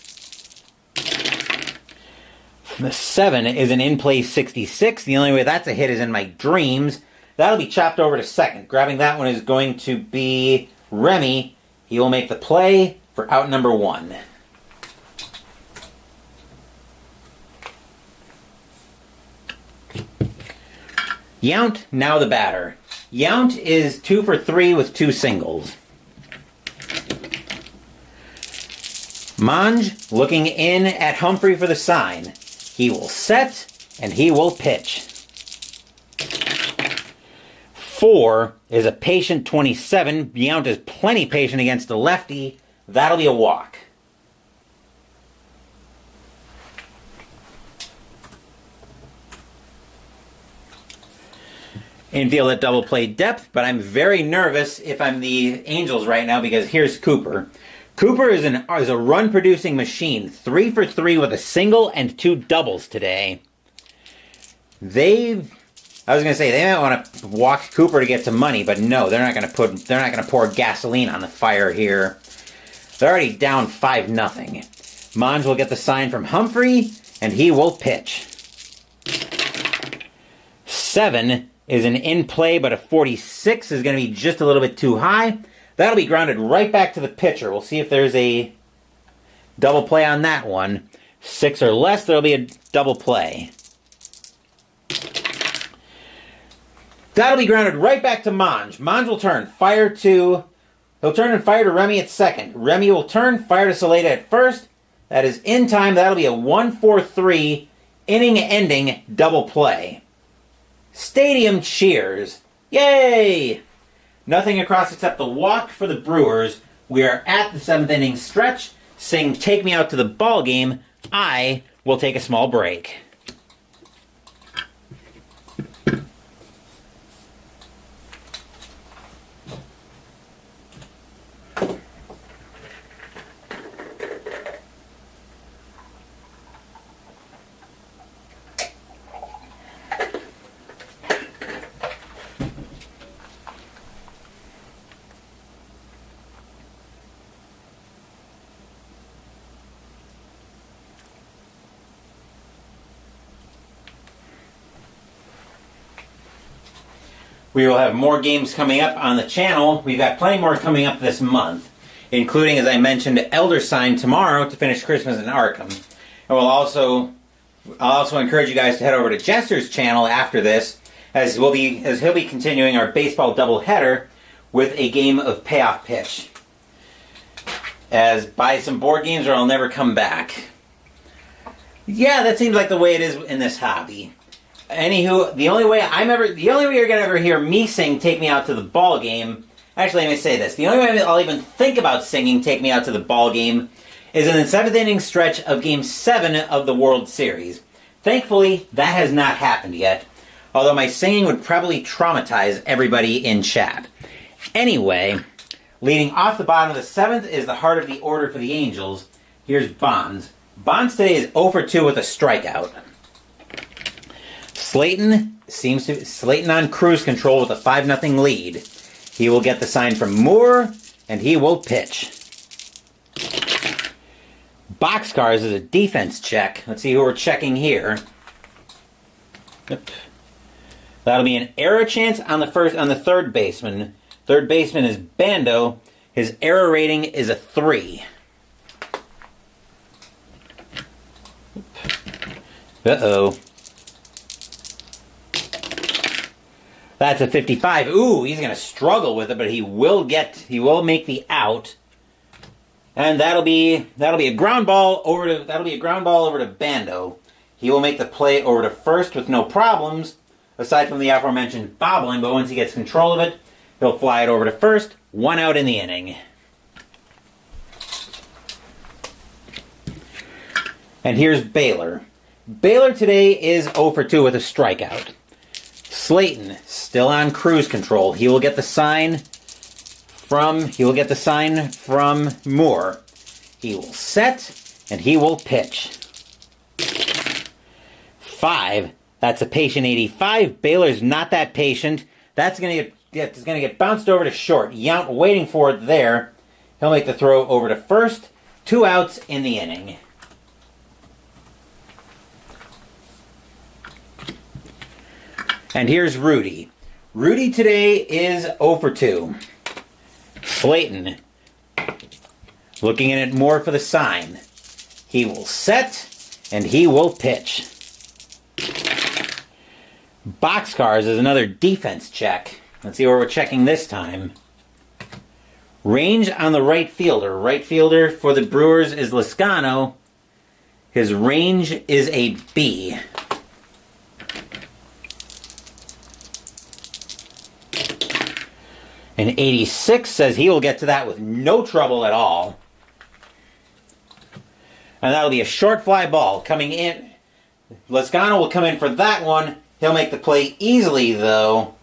The 7 is an in-play 66. The only way that's a hit is in my dreams. That'll be chopped over to second. Grabbing that one is going to be Remy. He will make the play for out number 1. Yount, now the batter. Yount is 2 for 3 with 2 singles. Monge looking in at Humphrey for the sign. He will set, and he will pitch. 4 is a patient 27. Yount is plenty patient against a lefty. That'll be a walk. Infield at double play depth, but I'm very nervous if I'm the Angels right now because here's Cooper. Cooper is a run-producing machine. 3 for 3 with a single and 2 doubles today. I was going to say they might want to walk Cooper to get some money, but no, they're not going to pour gasoline on the fire here. They're already down 5-0. Monge will get the sign from Humphrey, and he will pitch. 7 is an in-play, but a 46 is going to be just a little bit too high. That'll be grounded right back to the pitcher. We'll see if there's a double play on that one. 6 or less, there'll be a double play. That'll be grounded right back to Monge. Monge will turn, he'll turn and fire to Remy at second. Remy will turn, fire to Saleta at first. That is in time. That'll be a 1-4-3 inning-ending double play. Stadium cheers. Yay! Nothing across except the walk for the Brewers. We are at the 7th inning stretch. Sing Take Me Out to the Ball Game. I will take a small break. We will have more games coming up on the channel. We've got plenty more coming up this month, including, as I mentioned, Elder Sign tomorrow to finish Christmas in Arkham. And I'll also encourage you guys to head over to Jester's channel after this, as he'll be continuing our baseball doubleheader with a game of Payoff Pitch. as buy some board games or I'll never come back. Yeah, that seems like the way it is in this hobby. Anywho, the only way you're gonna ever hear me sing "Take Me Out to the Ball Game," actually let me say this, the only way I'll even think about singing "Take Me Out to the Ball Game" is in the 7th inning stretch of Game 7 of the World Series. Thankfully, that has not happened yet, although my singing would probably traumatize everybody in chat. Anyway, leading off the bottom of the 7th is the heart of the order for the Angels. Here's Bonds. Bonds today is 0 for 2 with a strikeout. Slayton on cruise control with a 5-0 lead. He will get the sign from Moore, and he will pitch. Boxcars is a defense check. Let's see who we're checking here. Yep. That'll be an error chance on the third baseman. Third baseman is Bando. His error rating is a 3. Uh-oh. That's a 55. Ooh, he's going to struggle with it, but he will make the out. And that'll be a ground ball over to Bando. He will make the play over to first with no problems, aside from the aforementioned bobbling, but once he gets control of it, he'll fly it over to first. 1 out in the inning. And here's Baylor. Baylor today is 0 for 2 with a strikeout. Slayton, still on cruise control. He will get the sign from Moore. He will set, and he will pitch. 5. That's a patient 85. Baylor's not that patient. That's going to get bounced over to short. Yount waiting for it there. He'll make the throw over to first. 2 outs in the inning. And here's Rudy. Rudy today is 0 for 2. Slayton, looking in it more for the sign. He will set, and he will pitch. Boxcars is another defense check. Let's see where we're checking this time. Range on the right fielder. Right fielder for the Brewers is Lizcano. His range is a B. And 86 says he will get to that with no trouble at all. And that'll be a short fly ball coming in. Lizcano will come in for that one. He'll make the play easily, though.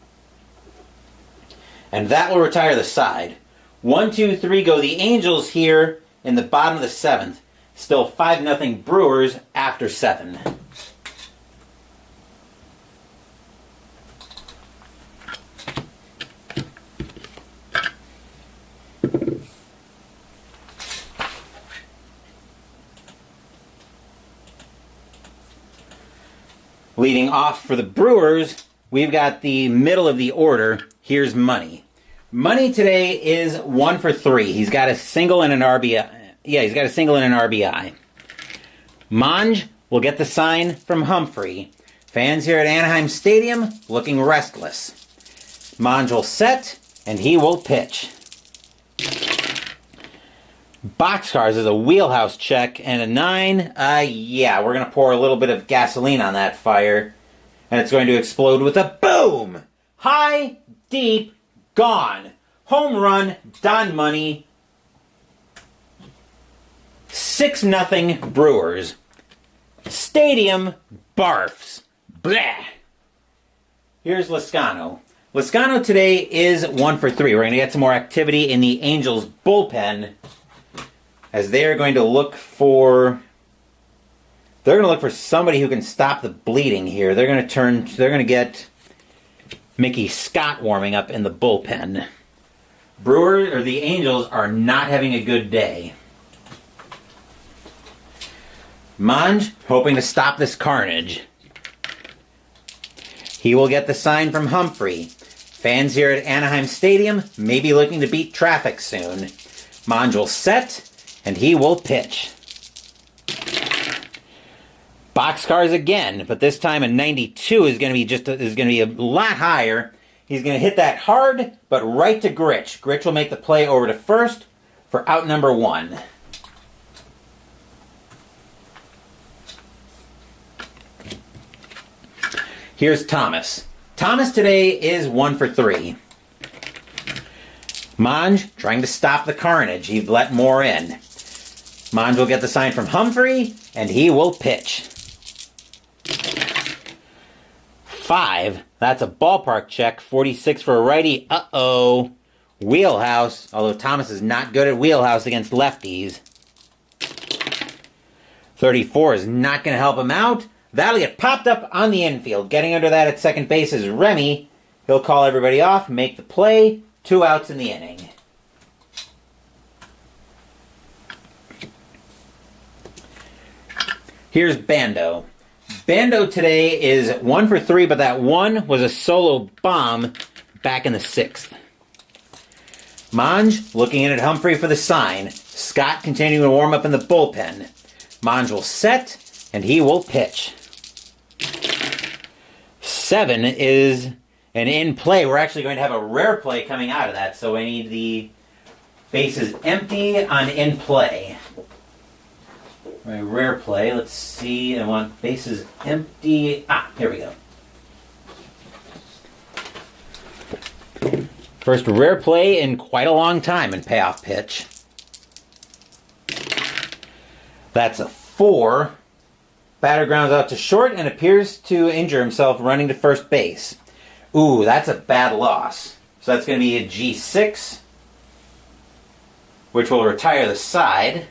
And that will retire the side. 1, 2, 3 go the Angels here in the bottom of the 7th. Still 5-0 Brewers after 7. Leading off for the Brewers, we've got the middle of the order. Here's Money. Money today is 1 for 3. He's got a single and an RBI. Yeah, he's got a single and an RBI. Monge will get the sign from Humphrey. Fans here at Anaheim Stadium looking restless. Monge will set, and he will pitch. Boxcars is a wheelhouse check and a 9. Yeah, we're going to pour a little bit of gasoline on that fire. And it's going to explode with a boom! High, deep, gone. Home run, Don Money. 6-0 Brewers. Stadium barfs. Bleh. Here's Lizcano. Lizcano today is 1 for 3. We're going to get some more activity in the Angels bullpen, as they are going to look for somebody who can stop the bleeding here. They're going to get Mickey Scott warming up in the bullpen. The Angels are not having a good day. Monge hoping to stop this carnage. He will get the sign from Humphrey. Fans here at Anaheim Stadium may be looking to beat traffic soon. Monge will set, and he will pitch. Boxcars again, but this time a 92 is going to be a lot higher. He's going to hit that hard, but right to Gritch. Gritch will make the play over to first for out number 1. Here's Thomas. Thomas today is 1 for 3. Monge trying to stop the carnage. He let more in. Monge will get the sign from Humphrey, and he will pitch. 5. That's a ballpark check. 46 for a righty. Uh-oh. Wheelhouse. Although Thomas is not good at wheelhouse against lefties. 34 is not going to help him out. That'll get popped up on the infield. Getting under that at second base is Remy. He'll call everybody off, make the play. 2 outs in the inning. Here's Bando. Bando today is 1 for 3, but that one was a solo bomb back in the 6th. Monge looking in at Humphrey for the sign. Scott continuing to warm up in the bullpen. Monge will set, and he will pitch. 7 is an in play. We're actually going to have a rare play coming out of that, so I need the bases empty on in play. My rare play, let's see, I want bases empty. Here we go. First rare play in quite a long time in Payoff Pitch. That's a 4. Batter grounds out to short and appears to injure himself running to first base. Ooh, that's a bad loss. So that's going to be a G6, which will retire the side.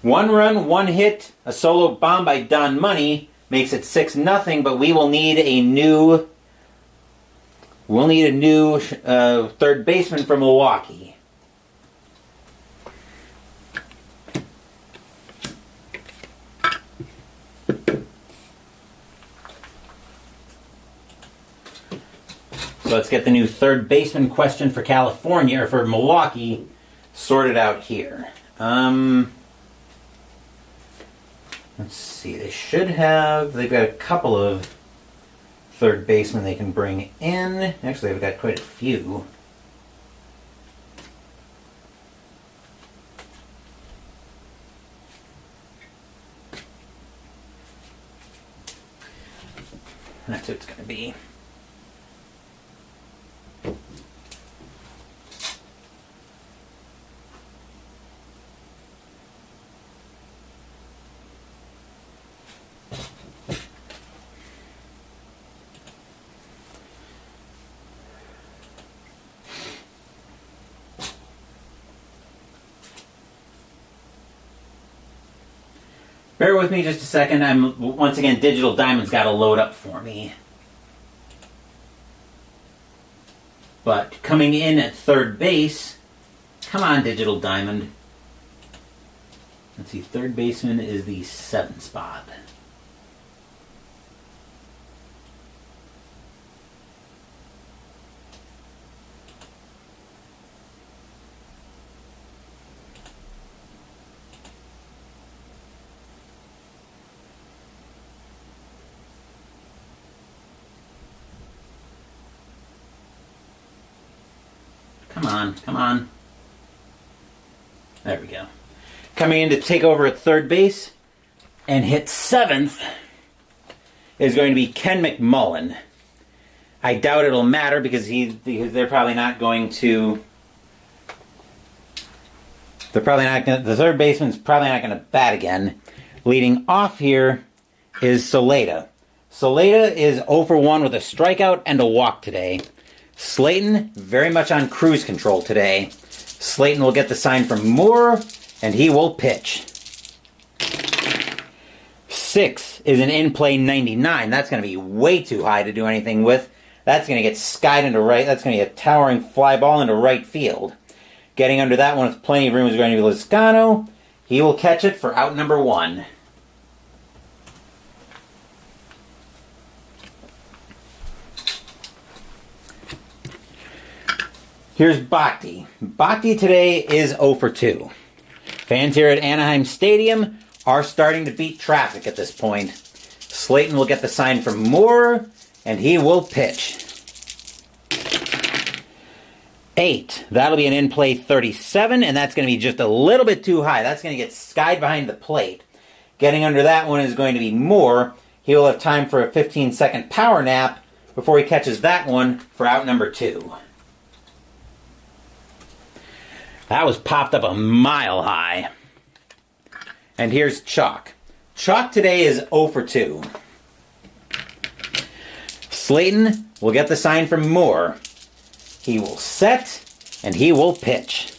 1 run, 1 hit, a solo bomb by Don Money makes it 6-0, but we will need a new third baseman from Milwaukee. So let's get the new third baseman question for California, or for Milwaukee, sorted out here. Let's see, they've got a couple of third basemen they can bring in. Actually, they've got quite a few. That's what it's going to be. Bear with me just a second. Once again, Digital Diamond's got to load up for me. But coming in at third base, come on, Digital Diamond. Let's see, third baseman is the 7th spot. Come on. There we go. Coming in to take over at third base and hit 7th is going to be Ken McMullen. I doubt it'll matter because they're probably not going to. The third baseman's probably not going to bat again. Leading off here is Saleta. Saleta is 0 for 1 with a strikeout and a walk today. Slayton, very much on cruise control today. Slayton will get the sign from Moore, and he will pitch. 6 is an in-play 99. That's going to be way too high to do anything with. That's going to get skied into right. That's going to be a towering fly ball into right field. Getting under that one with plenty of room is going to be Lizcano. He will catch it for out number 1. Here's Bhakti. Bhakti today is 0 for 2. Fans here at Anaheim Stadium are starting to beat traffic at this point. Slayton will get the sign from Moore, and he will pitch. 8. That'll be an in-play 37, and that's going to be just a little bit too high. That's going to get skied behind the plate. Getting under that one is going to be Moore. He will have time for a 15-second power nap before he catches that one for out number 2. That was popped up a mile high. And here's Chalk. Chalk today is 0 for 2. Slayton will get the sign from Moore. He will set, and he will pitch.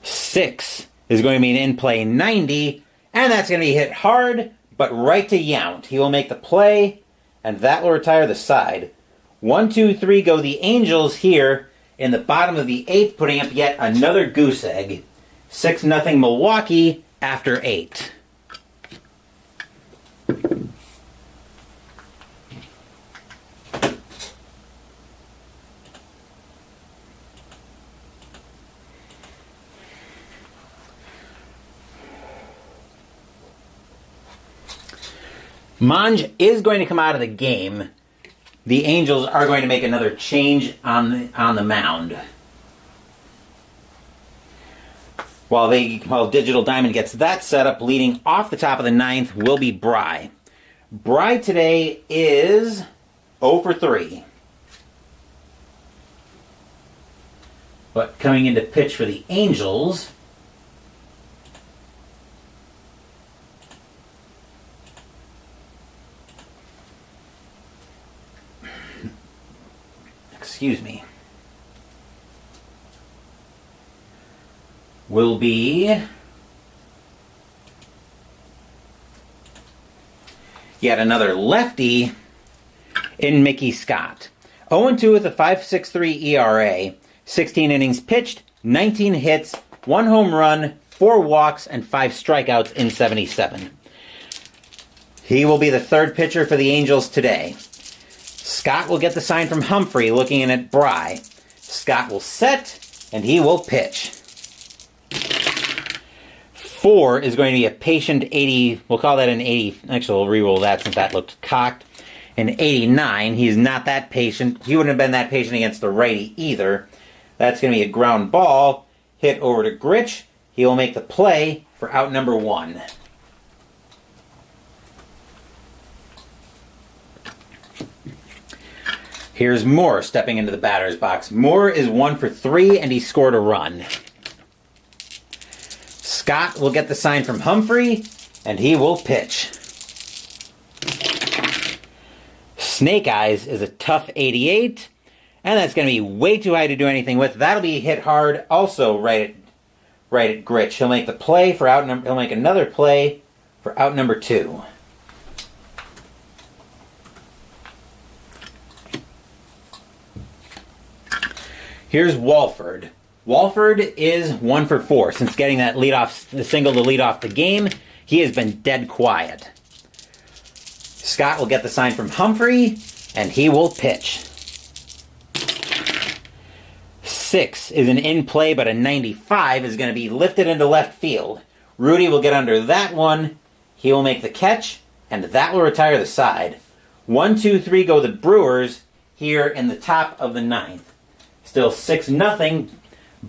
6 is going to be an in-play 90, and that's going to be hit hard, but right to Yount. He will make the play, and that will retire the side. 1, 2, 3 go the Angels here in the bottom of the 8th, putting up yet another goose egg. 6-0 Milwaukee after 8. Monge is going to come out of the game. The Angels are going to make another change on the mound. While Digital Diamond gets that set up, leading off the top of the 9th will be Bry. Bry today is 0 for 3. But coming in to pitch for the Angels, excuse me, will be yet another lefty in Mickey Scott. 0-2 with a 5.63 ERA, 16 innings pitched, 19 hits, 1 home run, 4 walks, and 5 strikeouts in 77. He will be the third pitcher for the Angels today. Scott will get the sign from Humphrey looking in at Bry. Scott will set, and he will pitch. 4 is going to be a patient 80. We'll call that an 80. Actually, we'll re-roll that since that looked cocked. An 89. He's not that patient. He wouldn't have been that patient against the righty either. That's going to be a ground ball. Hit over to Gritch. He will make the play for out number 1. Here's Moore stepping into the batter's box. Moore is 1 for 3, and he scored a run. Scott will get the sign from Humphrey, and he will pitch. Snake Eyes is a tough 88, and that's going to be way too high to do anything with. That'll be hit hard, also right at Gritch. He'll make the play for he'll make another play for out number 2. Here's Walford. Walford is 1 for 4. Since getting that single to lead off the game, he has been dead quiet. Scott will get the sign from Humphrey, and he will pitch. 6 is an in-play, but a 95 is going to be lifted into left field. Rudy will get under that one. He will make the catch, and that will retire the side. 1, 2, 3 go the Brewers here in the top of the 9th. Still 6-0,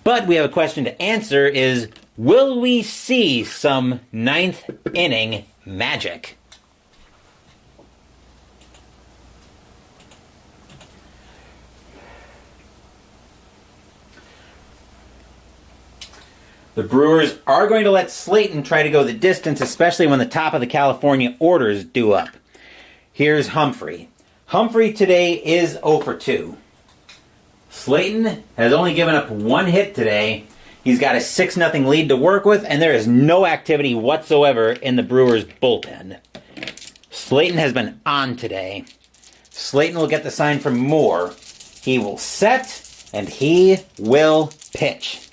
but we have a question to answer is, will we see some 9th inning magic? The Brewers are going to let Slayton try to go the distance, especially when the top of the California orders due up. Here's Humphrey. Humphrey today is 0 for 2. Slayton has only given up 1 hit today. He's got a 6-0 lead to work with, and there is no activity whatsoever in the Brewers' bullpen. Slayton has been on today. Slayton will get the sign from Moore. He will set, and he will pitch.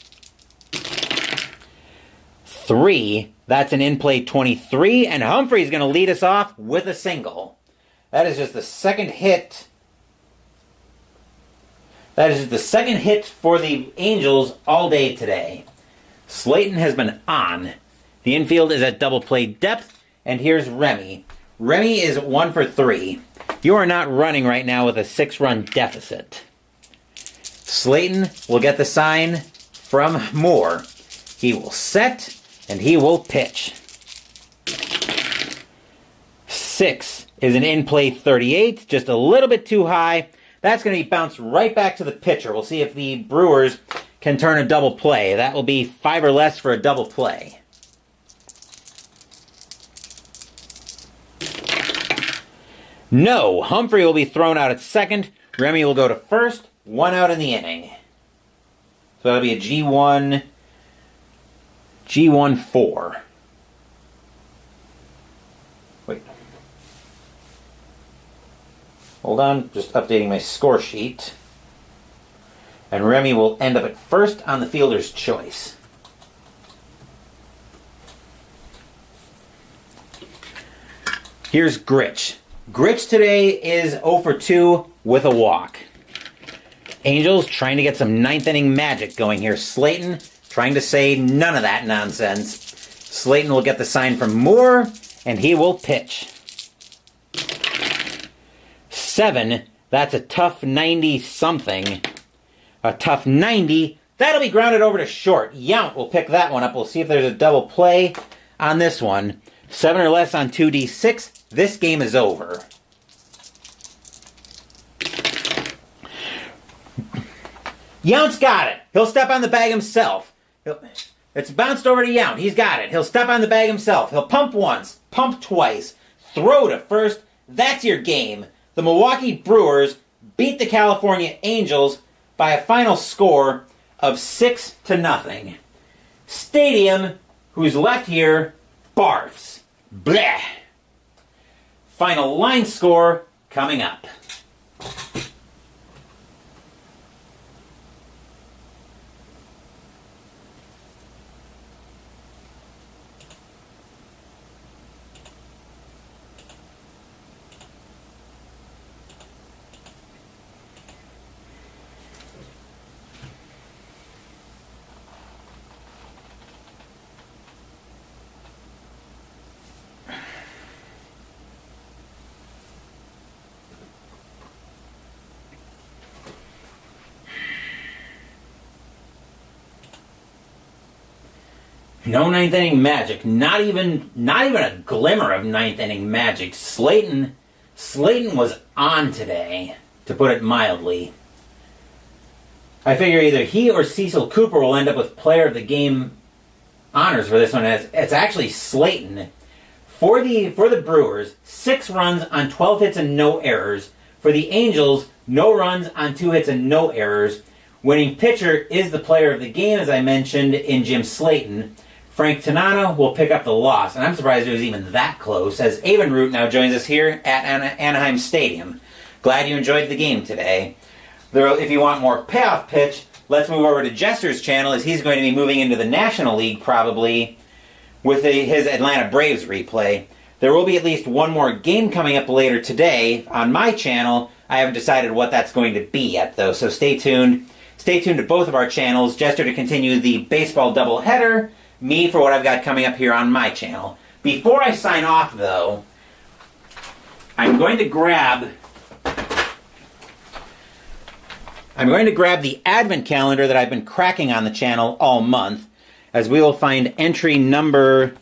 3, that's an in-play 23, and Humphrey's going to lead us off with a single. That is just the second hit. That is the second hit for the Angels all day today. Slayton has been on. The infield is at double play depth, and here's Remy. Remy is 1 for 3. You are not running right now with a 6-run deficit. Slayton will get the sign from Moore. He will set, and he will pitch. 6 is an in-play 38, just a little bit too high. That's going to be bounced right back to the pitcher. We'll see if the Brewers can turn a double play. That will be 5 or less for a double play. No, Humphrey will be thrown out at second. Remy will go to first. 1 out in the inning. So that'll be a G1-4. Wait. Hold on, just updating my score sheet. And Remy will end up at first on the fielder's choice. Here's Gritch. Gritch today is 0 for 2 with a walk. Angels trying to get some ninth inning magic going here. Slayton trying to say none of that nonsense. Slayton will get the sign from Moore, and he will pitch. 7, that's a tough 90-something. A tough 90. That'll be grounded over to short. Yount will pick that one up. We'll see if there's a double play on this one. 7 or less on 2D6. This game is over. Yount's got it. He'll step on the bag himself. It's bounced over to Yount. He's got it. He'll step on the bag himself. He'll pump once, pump twice, throw to first. That's your game. The Milwaukee Brewers beat the California Angels by a final score of 6-0. Stadium, who's left here, barfs. Bleh. Final line score coming up. No ninth inning magic. Not even a glimmer of ninth inning magic. Slayton was on today, to put it mildly. I figure either he or Cecil Cooper will end up with player of the game honors for this one. It's actually Slayton. For the Brewers, 6 runs on 12 hits and no errors. For the Angels, no runs on 2 hits and no errors. Winning pitcher is the player of the game, as I mentioned, in Jim Slayton. Frank Tanana will pick up the loss, and I'm surprised it was even that close, as Avonroot now joins us here at Anaheim Stadium. Glad you enjoyed the game today. If you want more Payoff Pitch, let's move over to Jester's channel, as he's going to be moving into the National League probably with his Atlanta Braves replay. There will be at least one more game coming up later today on my channel. I haven't decided what that's going to be yet, though, so stay tuned. Stay tuned to both of our channels. Jester to continue the baseball doubleheader, me for what I've got coming up here on my channel. Before I sign off, though, I'm going to grab the advent calendar that I've been cracking on the channel all month, as we will find entry number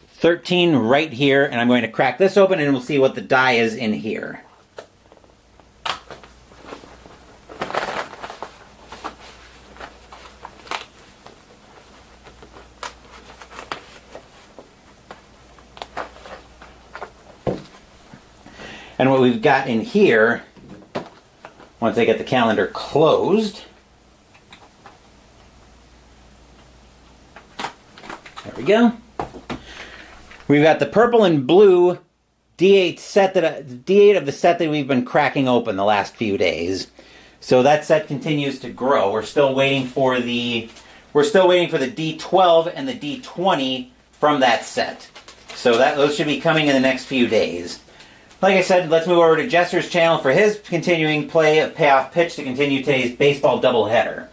13 right here, and I'm going to crack this open and we'll see what the die is in here. And what we've got in here, once I get the calendar closed, there we go. We've got the purple and blue D8 set D8 of the set that we've been cracking open the last few days. So that set continues to grow. We're still waiting for the D12 and the D20 from that set. So those should be coming in the next few days. Like I said, let's move over to Jester's channel for his continuing play of Payoff Pitch to continue today's baseball doubleheader.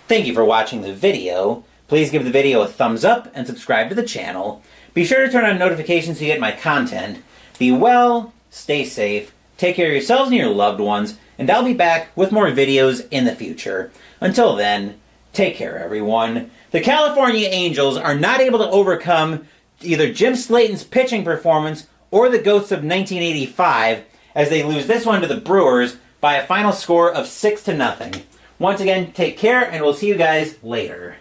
Thank you for watching the video. Please give the video a thumbs up and subscribe to the channel. Be sure to turn on notifications so you get my content. Be well, stay safe, take care of yourselves and your loved ones, and I'll be back with more videos in the future. Until then, take care, everyone. The California Angels are not able to overcome either Jim Slayton's pitching performance or the ghosts of 1985 as they lose this one to the Brewers by a final score of 6-0. Once again, take care, and we'll see you guys later.